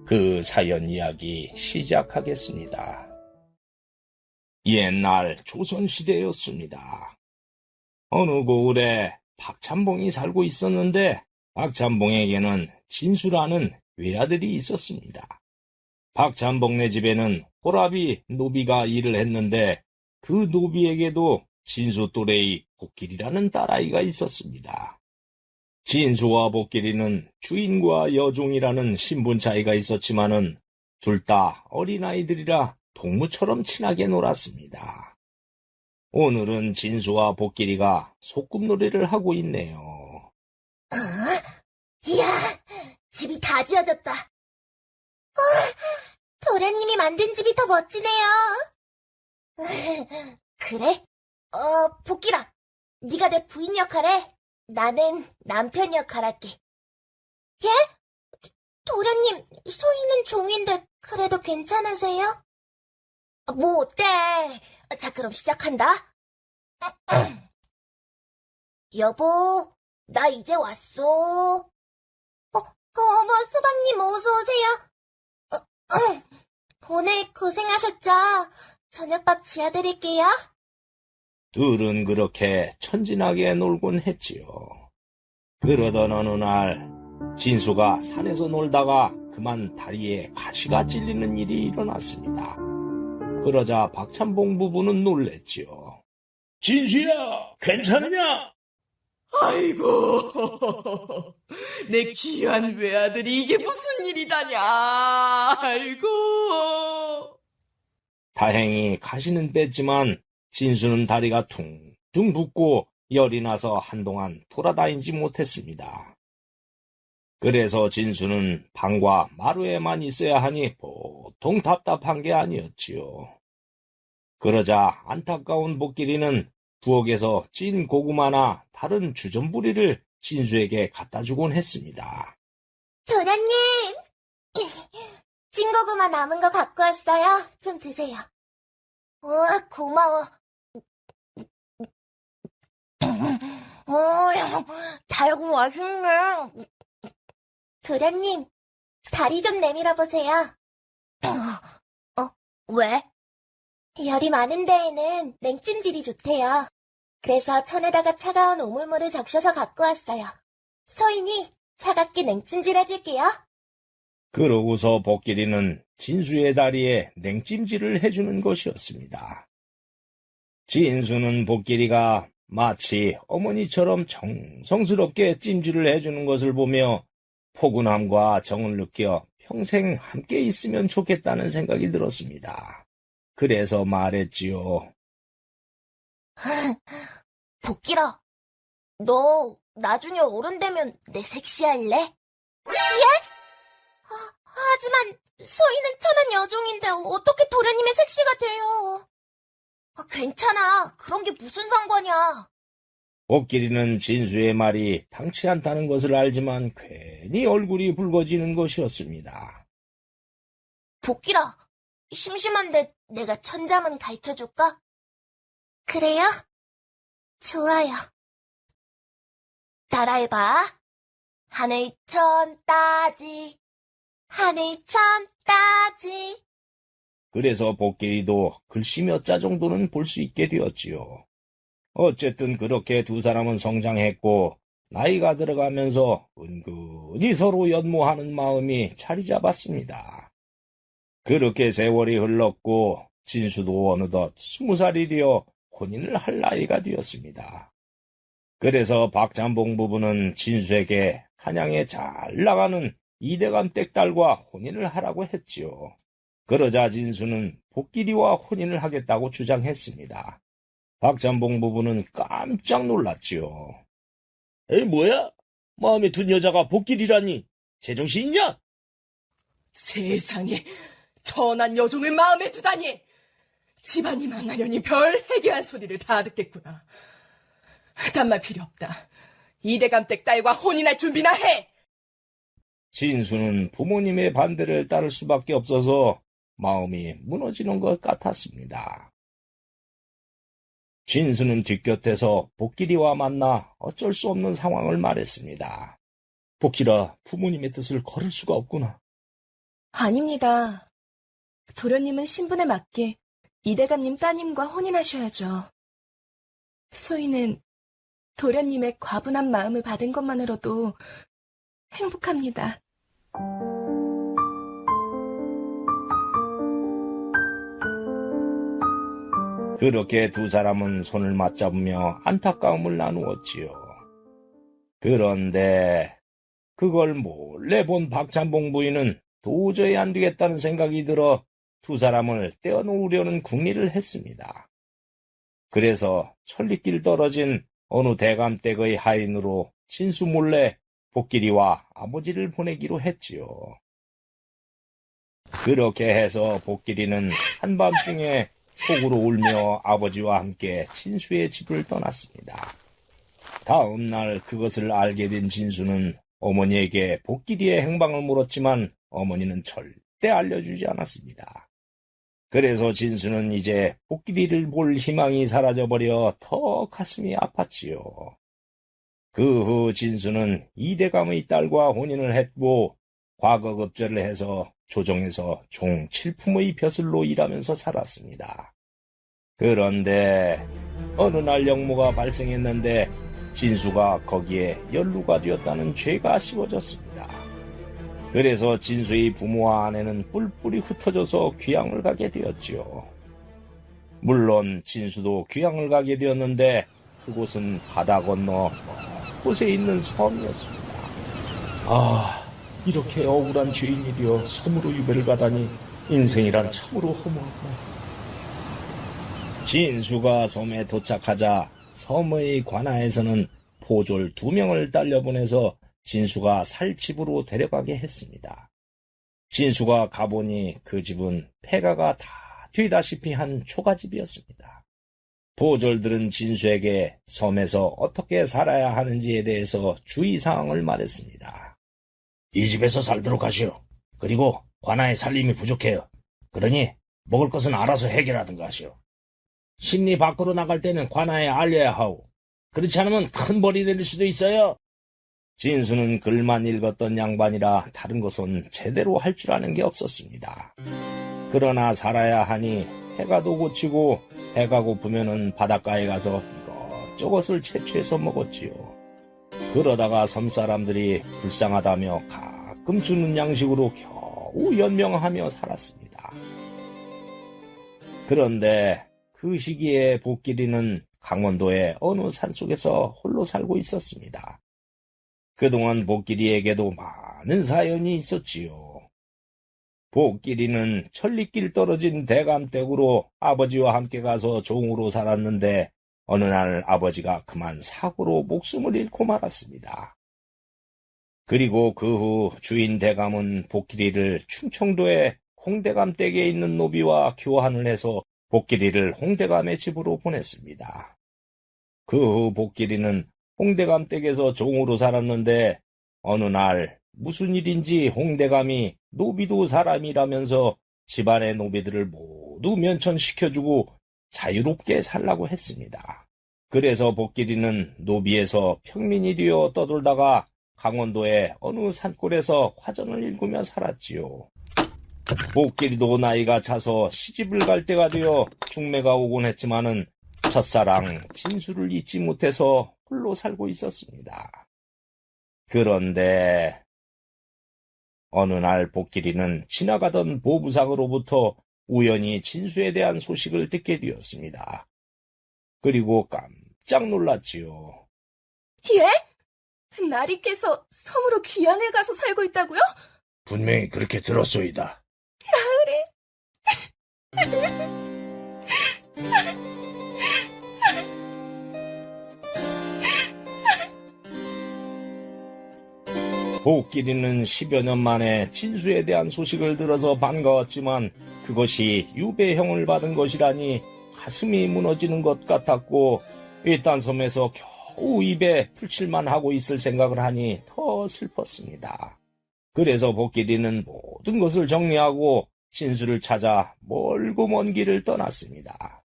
그 사연 이야기 시작하겠습니다. 옛날 조선시대였습니다. 어느 고을에 박찬봉이 살고 있었는데 박찬봉에게는 진수라는 외아들이 있었습니다. 박찬봉네 집에는 호랍이 노비가 일을 했는데 그 노비에게도 진수 또래의 복길이라는 딸아이가 있었습니다. 진수와 복길이는 주인과 여종이라는 신분 차이가 있었지만은 둘 다 어린아이들이라 동무처럼 친하게 놀았습니다. 오늘은 진수와 복길이가 소꿉놀이를 하고 있네요. 이야, 집이 다 지어졌다. 도련님이 만든 집이 더 멋지네요. 그래? 복길아, 네가 내 부인 역할해. 나는 남편 역할 할게. 예? 도련님, 소희는 종인데 그래도 괜찮으세요? 뭐 어때? 자, 그럼 시작한다. 여보, 나 이제 왔어. 어머, 수박님 어서 오세요. 오늘 고생하셨죠? 저녁밥 지어드릴게요. 둘은 그렇게 천진하게 놀곤 했지요. 그러던 어느 날 진수가 산에서 놀다가 그만 다리에 가시가 찔리는 일이 일어났습니다. 그러자 박찬봉 부부는 놀랬지요. 진수야, 괜찮으냐? 아이고, 내 귀한 외아들이 이게 무슨 일이다냐, 아이고. 다행히 가시는 뺐지만 진수는 다리가 퉁퉁 붓고 열이 나서 한동안 돌아다니지 못했습니다. 그래서 진수는 방과 마루에만 있어야 하니 보통 답답한 게 아니었지요. 그러자 안타까운 복길이는 부엌에서 찐 고구마나 다른 주전부리를 진수에게 갖다 주곤 했습니다. 도련님, 찐고구마 남은 거 갖고 왔어요. 좀 드세요. 고마워. 달고 맛있네. 도련님, 다리 좀 내밀어 보세요. 왜? 열이 많은 데에는 냉찜질이 좋대요. 그래서 천에다가 차가운 오물물을 적셔서 갖고 왔어요. 소인이 차갑게 냉찜질 해줄게요. 그러고서 복길이는 진수의 다리에 냉찜질을 해주는 것이었습니다. 진수는 복길이가 마치 어머니처럼 정성스럽게 찜질을 해주는 것을 보며 포근함과 정을 느껴 평생 함께 있으면 좋겠다는 생각이 들었습니다. 그래서 말했지요. 복길아, 너 나중에 어른 되면 내 섹시할래? 예? 하지만 소희는 천한 여종인데 어떻게 도련님의 섹시가 돼요? 괜찮아. 그런 게 무슨 상관이야. 복길이는 진수의 말이 당치 않다는 것을 알지만 괜히 얼굴이 붉어지는 것이었습니다. 복길아, 심심한데 내가 천자문 가르쳐줄까? 그래요? 좋아요. 따라해봐. 하늘천 따지, 하늘천 따지. 그래서 복길이도 글씨 몇 자 정도는 볼 수 있게 되었지요. 어쨌든 그렇게 두 사람은 성장했고 나이가 들어가면서 은근히 서로 연모하는 마음이 자리 잡았습니다. 그렇게 세월이 흘렀고 진수도 어느덧 20살이 되어 혼인을 할 나이가 되었습니다. 그래서 박찬봉 부부는 진수에게 한양에 잘 나가는 이대감 댁딸과 혼인을 하라고 했지요. 그러자 진수는 복길이와 혼인을 하겠다고 주장했습니다. 박찬봉 부부는 깜짝 놀랐지요. 에이, 뭐야? 마음에 둔 여자가 복길이라니. 제정신 있냐? 세상에, 천한 여종을 마음에 두다니! 집안이 망하려니 별 해괴한 소리를 다 듣겠구나. 딴 말 필요 없다. 이대감댁 딸과 혼인할 준비나 해! 진수는 부모님의 반대를 따를 수밖에 없어서 마음이 무너지는 것 같았습니다. 진수는 뒷곁에서 복길이와 만나 어쩔 수 없는 상황을 말했습니다. 복길아, 부모님의 뜻을 거를 수가 없구나. 아닙니다. 도련님은 신분에 맞게 이대감님 따님과 혼인하셔야죠. 소희는 도련님의 과분한 마음을 받은 것만으로도 행복합니다. 그렇게 두 사람은 손을 맞잡으며 안타까움을 나누었지요. 그런데 그걸 몰래 본 박찬봉 부인은 도저히 안 되겠다는 생각이 들어 두 사람을 떼어놓으려는 궁리를 했습니다. 그래서 천리길 떨어진 어느 대감댁의 하인으로 진수 몰래 복길이와 아버지를 보내기로 했지요. 그렇게 해서 복길이는 한밤중에 속으로 울며 아버지와 함께 진수의 집을 떠났습니다. 다음 날 그것을 알게 된 진수는 어머니에게 복길이의 행방을 물었지만 어머니는 절대 알려주지 않았습니다. 그래서 진수는 이제 복길이를 볼 희망이 사라져버려 더 가슴이 아팠지요. 그 후 진수는 이대감의 딸과 혼인을 했고 과거급제를 해서 조정에서 종 7품의 벼슬로 일하면서 살았습니다. 그런데 어느 날 영모가 발생했는데 진수가 거기에 연루가 되었다는 죄가 씌워졌습니다. 그래서 진수의 부모와 아내는 뿔뿔이 흩어져서 귀향을 가게 되었지요. 물론 진수도 귀향을 가게 되었는데 그곳은 바다 건너 곳에 있는 섬이었습니다. 아, 이렇게 억울한 죄인이 되어 섬으로 유배를 가다니 인생이란 참으로 허무하구나. 진수가 섬에 도착하자 섬의 관아에서는 포졸 2명을 딸려보내서 진수가 살 집으로 데려가게 했습니다. 진수가 가보니 그 집은 폐가가 다 되다시피 한 초가집이었습니다. 포졸들은 진수에게 섬에서 어떻게 살아야 하는지에 대해서 주의사항을 말했습니다. 이 집에서 살도록 하시오. 그리고 관아에 살림이 부족해요. 그러니 먹을 것은 알아서 해결하든가 하시오. 심리 밖으로 나갈 때는 관아에 알려야 하오. 그렇지 않으면 큰 벌이 내릴 수도 있어요. 진수는 글만 읽었던 양반이라 다른 것은 제대로 할 줄 아는 게 없었습니다. 그러나 살아야 하니 해가도 고치고 배가 고프면은 바닷가에 가서 이것저것을 채취해서 먹었지요. 그러다가 섬사람들이 불쌍하다며 가끔 주는 양식으로 겨우 연명하며 살았습니다. 그런데 그 시기에 복길이는 강원도의 어느 산속에서 홀로 살고 있었습니다. 그동안 복길이에게도 많은 사연이 있었지요. 복길이는 천리길 떨어진 대감댁으로 아버지와 함께 가서 종으로 살았는데 어느 날 아버지가 그만 사고로 목숨을 잃고 말았습니다. 그리고 그 후 주인 대감은 복길이를 충청도의 홍대감댁에 있는 노비와 교환을 해서 복길이를 홍대감의 집으로 보냈습니다. 그 후 복길이는 홍대감댁에서 종으로 살았는데 어느 날 무슨 일인지 홍대감이 노비도 사람이라면서 집안의 노비들을 모두 면천시켜주고 자유롭게 살라고 했습니다. 그래서 복길이는 노비에서 평민이 되어 떠돌다가 강원도의 어느 산골에서 화전을 일구며 살았지요. 복길이도 나이가 차서 시집을 갈 때가 되어 중매가 오곤 했지만은 첫사랑 진수를 잊지 못해서 홀로 살고 있었습니다. 그런데 어느 날 복길이는 지나가던 보부상으로부터 우연히 진수에 대한 소식을 듣게 되었습니다. 그리고 깜짝 놀랐지요. 예? 나리께서 섬으로 귀향을 가서 살고 있다고요? 분명히 그렇게 들었소이다. 복길이는 10여 년 만에 진수에 대한 소식을 들어서 반가웠지만 그것이 유배형을 받은 것이라니 가슴이 무너지는 것 같았고 일단 섬에서 겨우 입에 풀칠만 하고 있을 생각을 하니 더 슬펐습니다. 그래서 복길이는 모든 것을 정리하고 진수를 찾아 멀고 먼 길을 떠났습니다.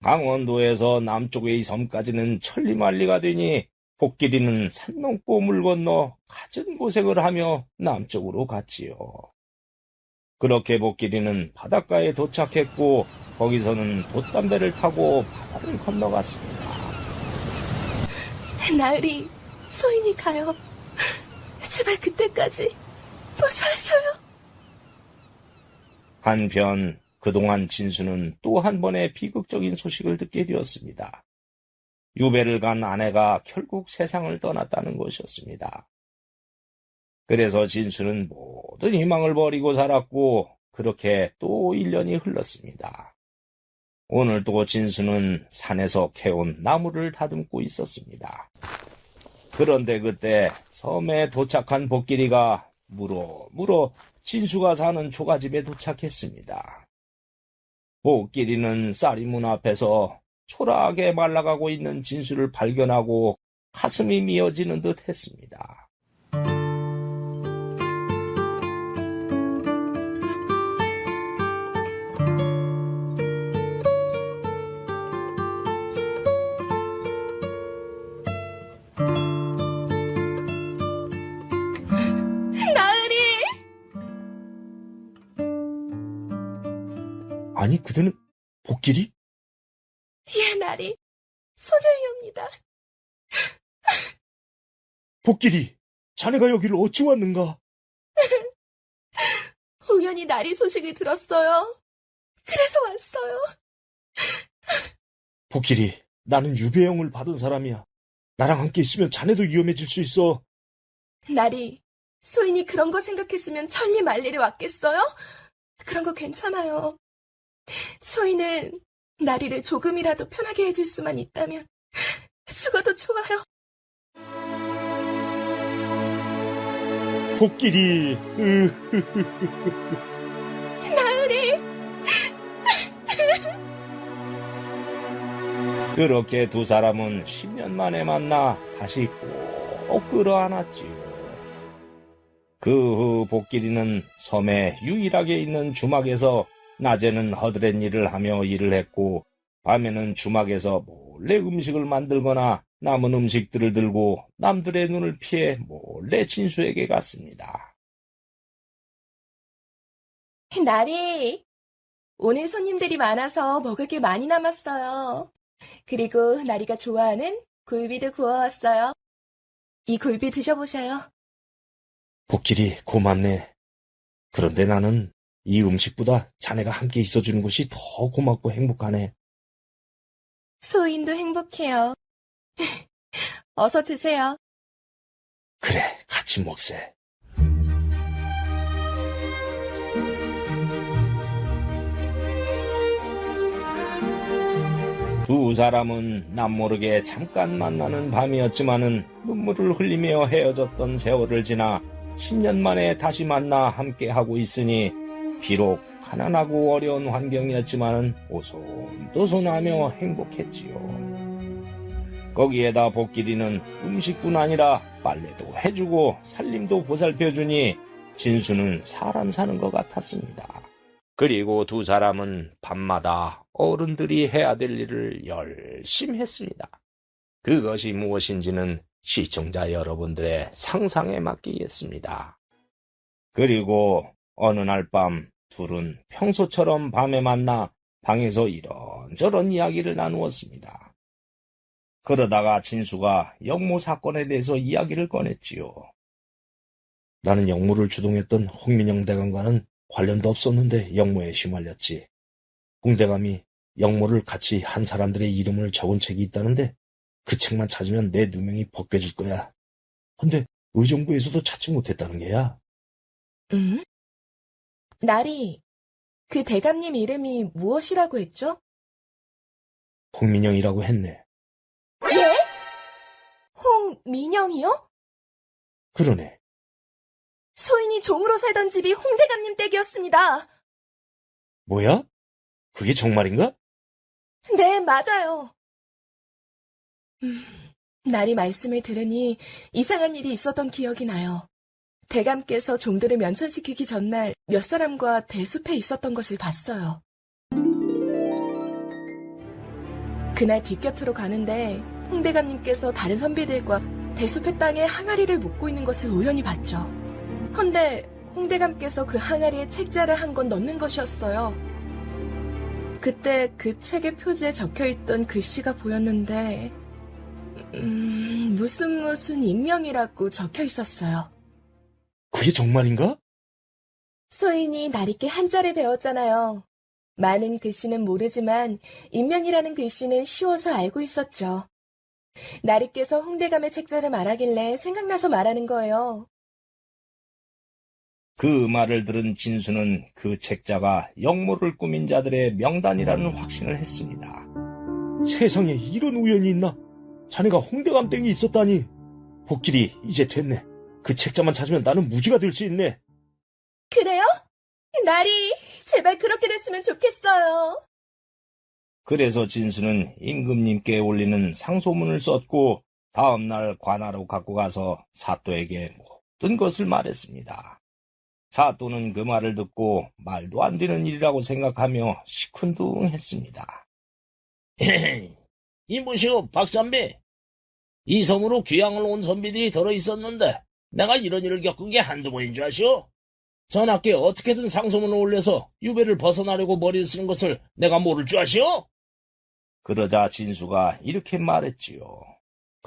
강원도에서 남쪽의 섬까지는 천리만리가 되니 복길이는 산 넘고 물 건너 갖은 고생을 하며 남쪽으로 갔지요. 그렇게 복길이는 바닷가에 도착했고 거기서는 돛담배를 타고 바다를 건너갔습니다. 나으리, 소인이 가요. 제발 그때까지 무사하셔요. 한편 그동안 진수는 또 한 번의 비극적인 소식을 듣게 되었습니다. 유배를 간 아내가 결국 세상을 떠났다는 것이었습니다. 그래서 진수는 모든 희망을 버리고 살았고 그렇게 또 1년이 흘렀습니다. 오늘도 진수는 산에서 캐온 나무를 다듬고 있었습니다. 그런데 그때 섬에 도착한 복길이가 물어 진수가 사는 초가집에 도착했습니다. 복길이는 쌀이문 앞에서 초라하게 말라가고 있는 진수를 발견하고 가슴이 미어지는 듯 했습니다. 나으리! 아니, 그대는 복길이? 예, 나리. 소녀이옵니다. 복길이, 자네가 여기를 어찌 왔는가? 우연히 나리 소식을 들었어요. 그래서 왔어요. 복길이, 나는 유배형을 받은 사람이야. 나랑 함께 있으면 자네도 위험해질 수 있어. 나리, 소인이 그런 거 생각했으면 천리 말리를 왔겠어요? 그런 거 괜찮아요. 소인은 나리를 조금이라도 편하게 해줄 수만 있다면 죽어도 좋아요. 복길이, 나으리! 그렇게 두 사람은 10년 만에 만나 다시 꼭 끌어안았지요. 그 후 복길이는 섬에 유일하게 있는 주막에서 낮에는 허드렛 일을 하며 일을 했고 밤에는 주막에서 몰래 음식을 만들거나 남은 음식들을 들고 남들의 눈을 피해 몰래 진수에게 갔습니다. 나리, 오늘 손님들이 많아서 먹을 게 많이 남았어요. 그리고 나리가 좋아하는 굴비도 구워왔어요. 이 굴비 드셔보셔요. 복길이 고맙네. 그런데 나는 이 음식보다 자네가 함께 있어주는 것이 더 고맙고 행복하네. 소인도 행복해요. 어서 드세요. 그래, 같이 먹세. 두 사람은 남모르게 잠깐 만나는 밤이었지만은 눈물을 흘리며 헤어졌던 세월을 지나 10년 만에 다시 만나 함께하고 있으니 비록 가난하고 어려운 환경이었지만은 오손도손하며 행복했지요. 거기에다 복길이는 음식뿐 아니라 빨래도 해주고 살림도 보살펴주니 진수는 사람 사는 것 같았습니다. 그리고 두 사람은 밤마다 어른들이 해야 될 일을 열심히 했습니다. 그것이 무엇인지는 시청자 여러분들의 상상에 맡기겠습니다. 그리고 어느 날 밤 둘은 평소처럼 밤에 만나 방에서 이런저런 이야기를 나누었습니다. 그러다가 진수가 영모 사건에 대해서 이야기를 꺼냈지요. 나는 영모를 주동했던 홍민영 대감과는 관련도 없었는데 영모에 휘말렸지. 홍대감이 영모를 같이 한 사람들의 이름을 적은 책이 있다는데 그 책만 찾으면 내 누명이 벗겨질 거야. 근데 의정부에서도 찾지 못했다는 게야. 응? 나리, 그 대감님 이름이 무엇이라고 했죠? 홍민영이라고 했네. 예? 홍민영이요? 그러네. 소인이 종으로 살던 집이 홍대감님 댁이었습니다. 뭐야? 그게 정말인가? 네, 맞아요. 나리 말씀을 들으니 이상한 일이 있었던 기억이 나요. 대감께서 종들을 면천시키기 전날 몇 사람과 대숲에 있었던 것을 봤어요. 그날 뒷곁으로 가는데 홍대감님께서 다른 선비들과 대숲의 땅에 항아리를 묶고 있는 것을 우연히 봤죠. 헌데 홍대감께서 그 항아리에 책자를 한 권 넣는 것이었어요. 그때 그 책의 표지에 적혀있던 글씨가 보였는데 무슨 인명이라고 적혀 있었어요. 그게 정말인가? 소인이 나리께 한자를 배웠잖아요. 많은 글씨는 모르지만 인명이라는 글씨는 쉬워서 알고 있었죠. 나리께서 홍대감의 책자를 말하길래 생각나서 말하는 거예요. 그 말을 들은 진수는 그 책자가 영모를 꾸민 자들의 명단이라는 확신을 했습니다. 세상에 이런 우연이 있나? 자네가 홍대감 땡이 있었다니. 복길이 이제 됐네. 그 책자만 찾으면 나는 무지가 될 수 있네. 그래요? 나리, 제발 그렇게 됐으면 좋겠어요. 그래서 진수는 임금님께 올리는 상소문을 썼고 다음날 관하로 갖고 가서 사또에게 모든 것을 말했습니다. 사또는 그 말을 듣고 말도 안 되는 일이라고 생각하며 시큰둥했습니다. 이보시오, 박선배. 이 섬으로 귀향을 온 선비들이 들어 있었는데 내가 이런 일을 겪은 게 한두 번인 줄 아시오? 전하께 어떻게든 상소문을 올려서 유배를 벗어나려고 머리를 쓰는 것을 내가 모를 줄 아시오? 그러자 진수가 이렇게 말했지요.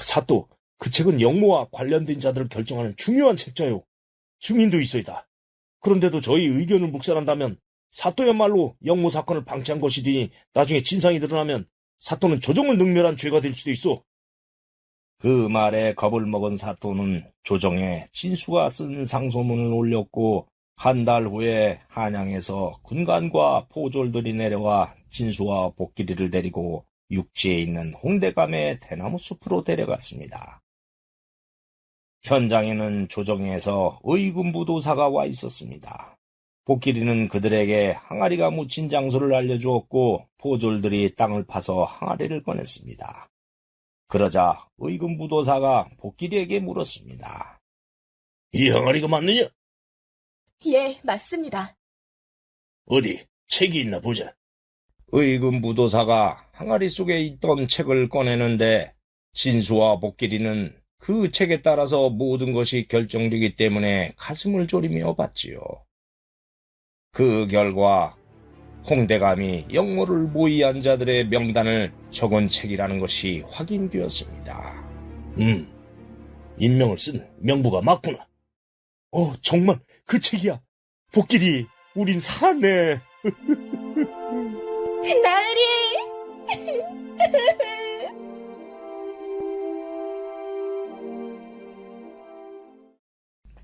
사또, 그 책은 영모와 관련된 자들을 결정하는 중요한 책자요. 증인도 있어이다. 그런데도 저희 의견을 묵살한다면 사또야말로 영모 사건을 방치한 것이니 나중에 진상이 드러나면 사또는 조정을 능멸한 죄가 될 수도 있어. 그 말에 겁을 먹은 사또는 조정에 진수가 쓴 상소문을 올렸고 한 달 후에 한양에서 군관과 포졸들이 내려와 진수와 복길이를 데리고 육지에 있는 홍대감의 대나무 숲으로 데려갔습니다. 현장에는 조정에서 의군부도사가 와 있었습니다. 복길이는 그들에게 항아리가 묻힌 장소를 알려주었고 포졸들이 땅을 파서 항아리를 꺼냈습니다. 그러자 의군부도사가 복길이에게 물었습니다. 이 항아리가 맞느냐? 예, 맞습니다. 어디 책이 있나 보자. 의군부도사가 항아리 속에 있던 책을 꺼내는데 진수와 복길이는 그 책에 따라서 모든 것이 결정되기 때문에 가슴을 졸이며 봤지요. 그 결과 홍대감이 영모를 모의한 자들의 명단을 적은 책이라는 것이 확인되었습니다. 인명을 쓴 명부가 맞구나. 정말 그 책이야. 복길이, 우린 살았네. 나리!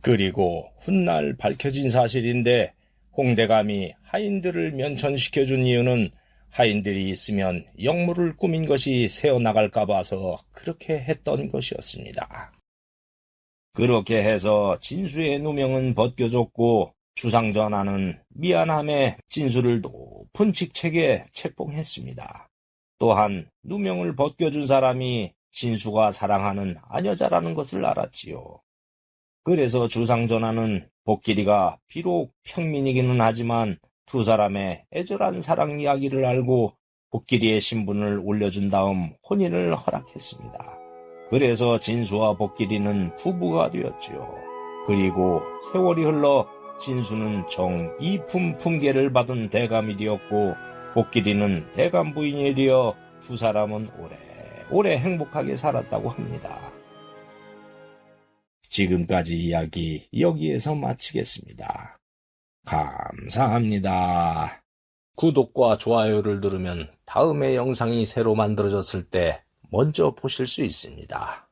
그리고 훗날 밝혀진 사실인데 홍대감이 하인들을 면천시켜준 이유는 하인들이 있으면 영모를 꾸민 것이 새어나갈까 봐서 그렇게 했던 것이었습니다. 그렇게 해서 진수의 누명은 벗겨졌고 주상전하는 미안함에 진수를 높은 직책에 책봉했습니다. 또한 누명을 벗겨준 사람이 진수가 사랑하는 아녀자라는 것을 알았지요. 그래서 주상전하는 복길이가 비록 평민이기는 하지만 두 사람의 애절한 사랑 이야기를 알고 복길이의 신분을 올려준 다음 혼인을 허락했습니다. 그래서 진수와 복길이는 부부가 되었지요. 그리고 세월이 흘러 진수는 정이품 품계를 받은 대감이 되었고 복길이는 대감 부인이 되어 두 사람은 오래오래 행복하게 살았다고 합니다. 지금까지 이야기 여기에서 마치겠습니다. 감사합니다. 구독과 좋아요를 누르면 다음에 영상이 새로 만들어졌을 때 먼저 보실 수 있습니다.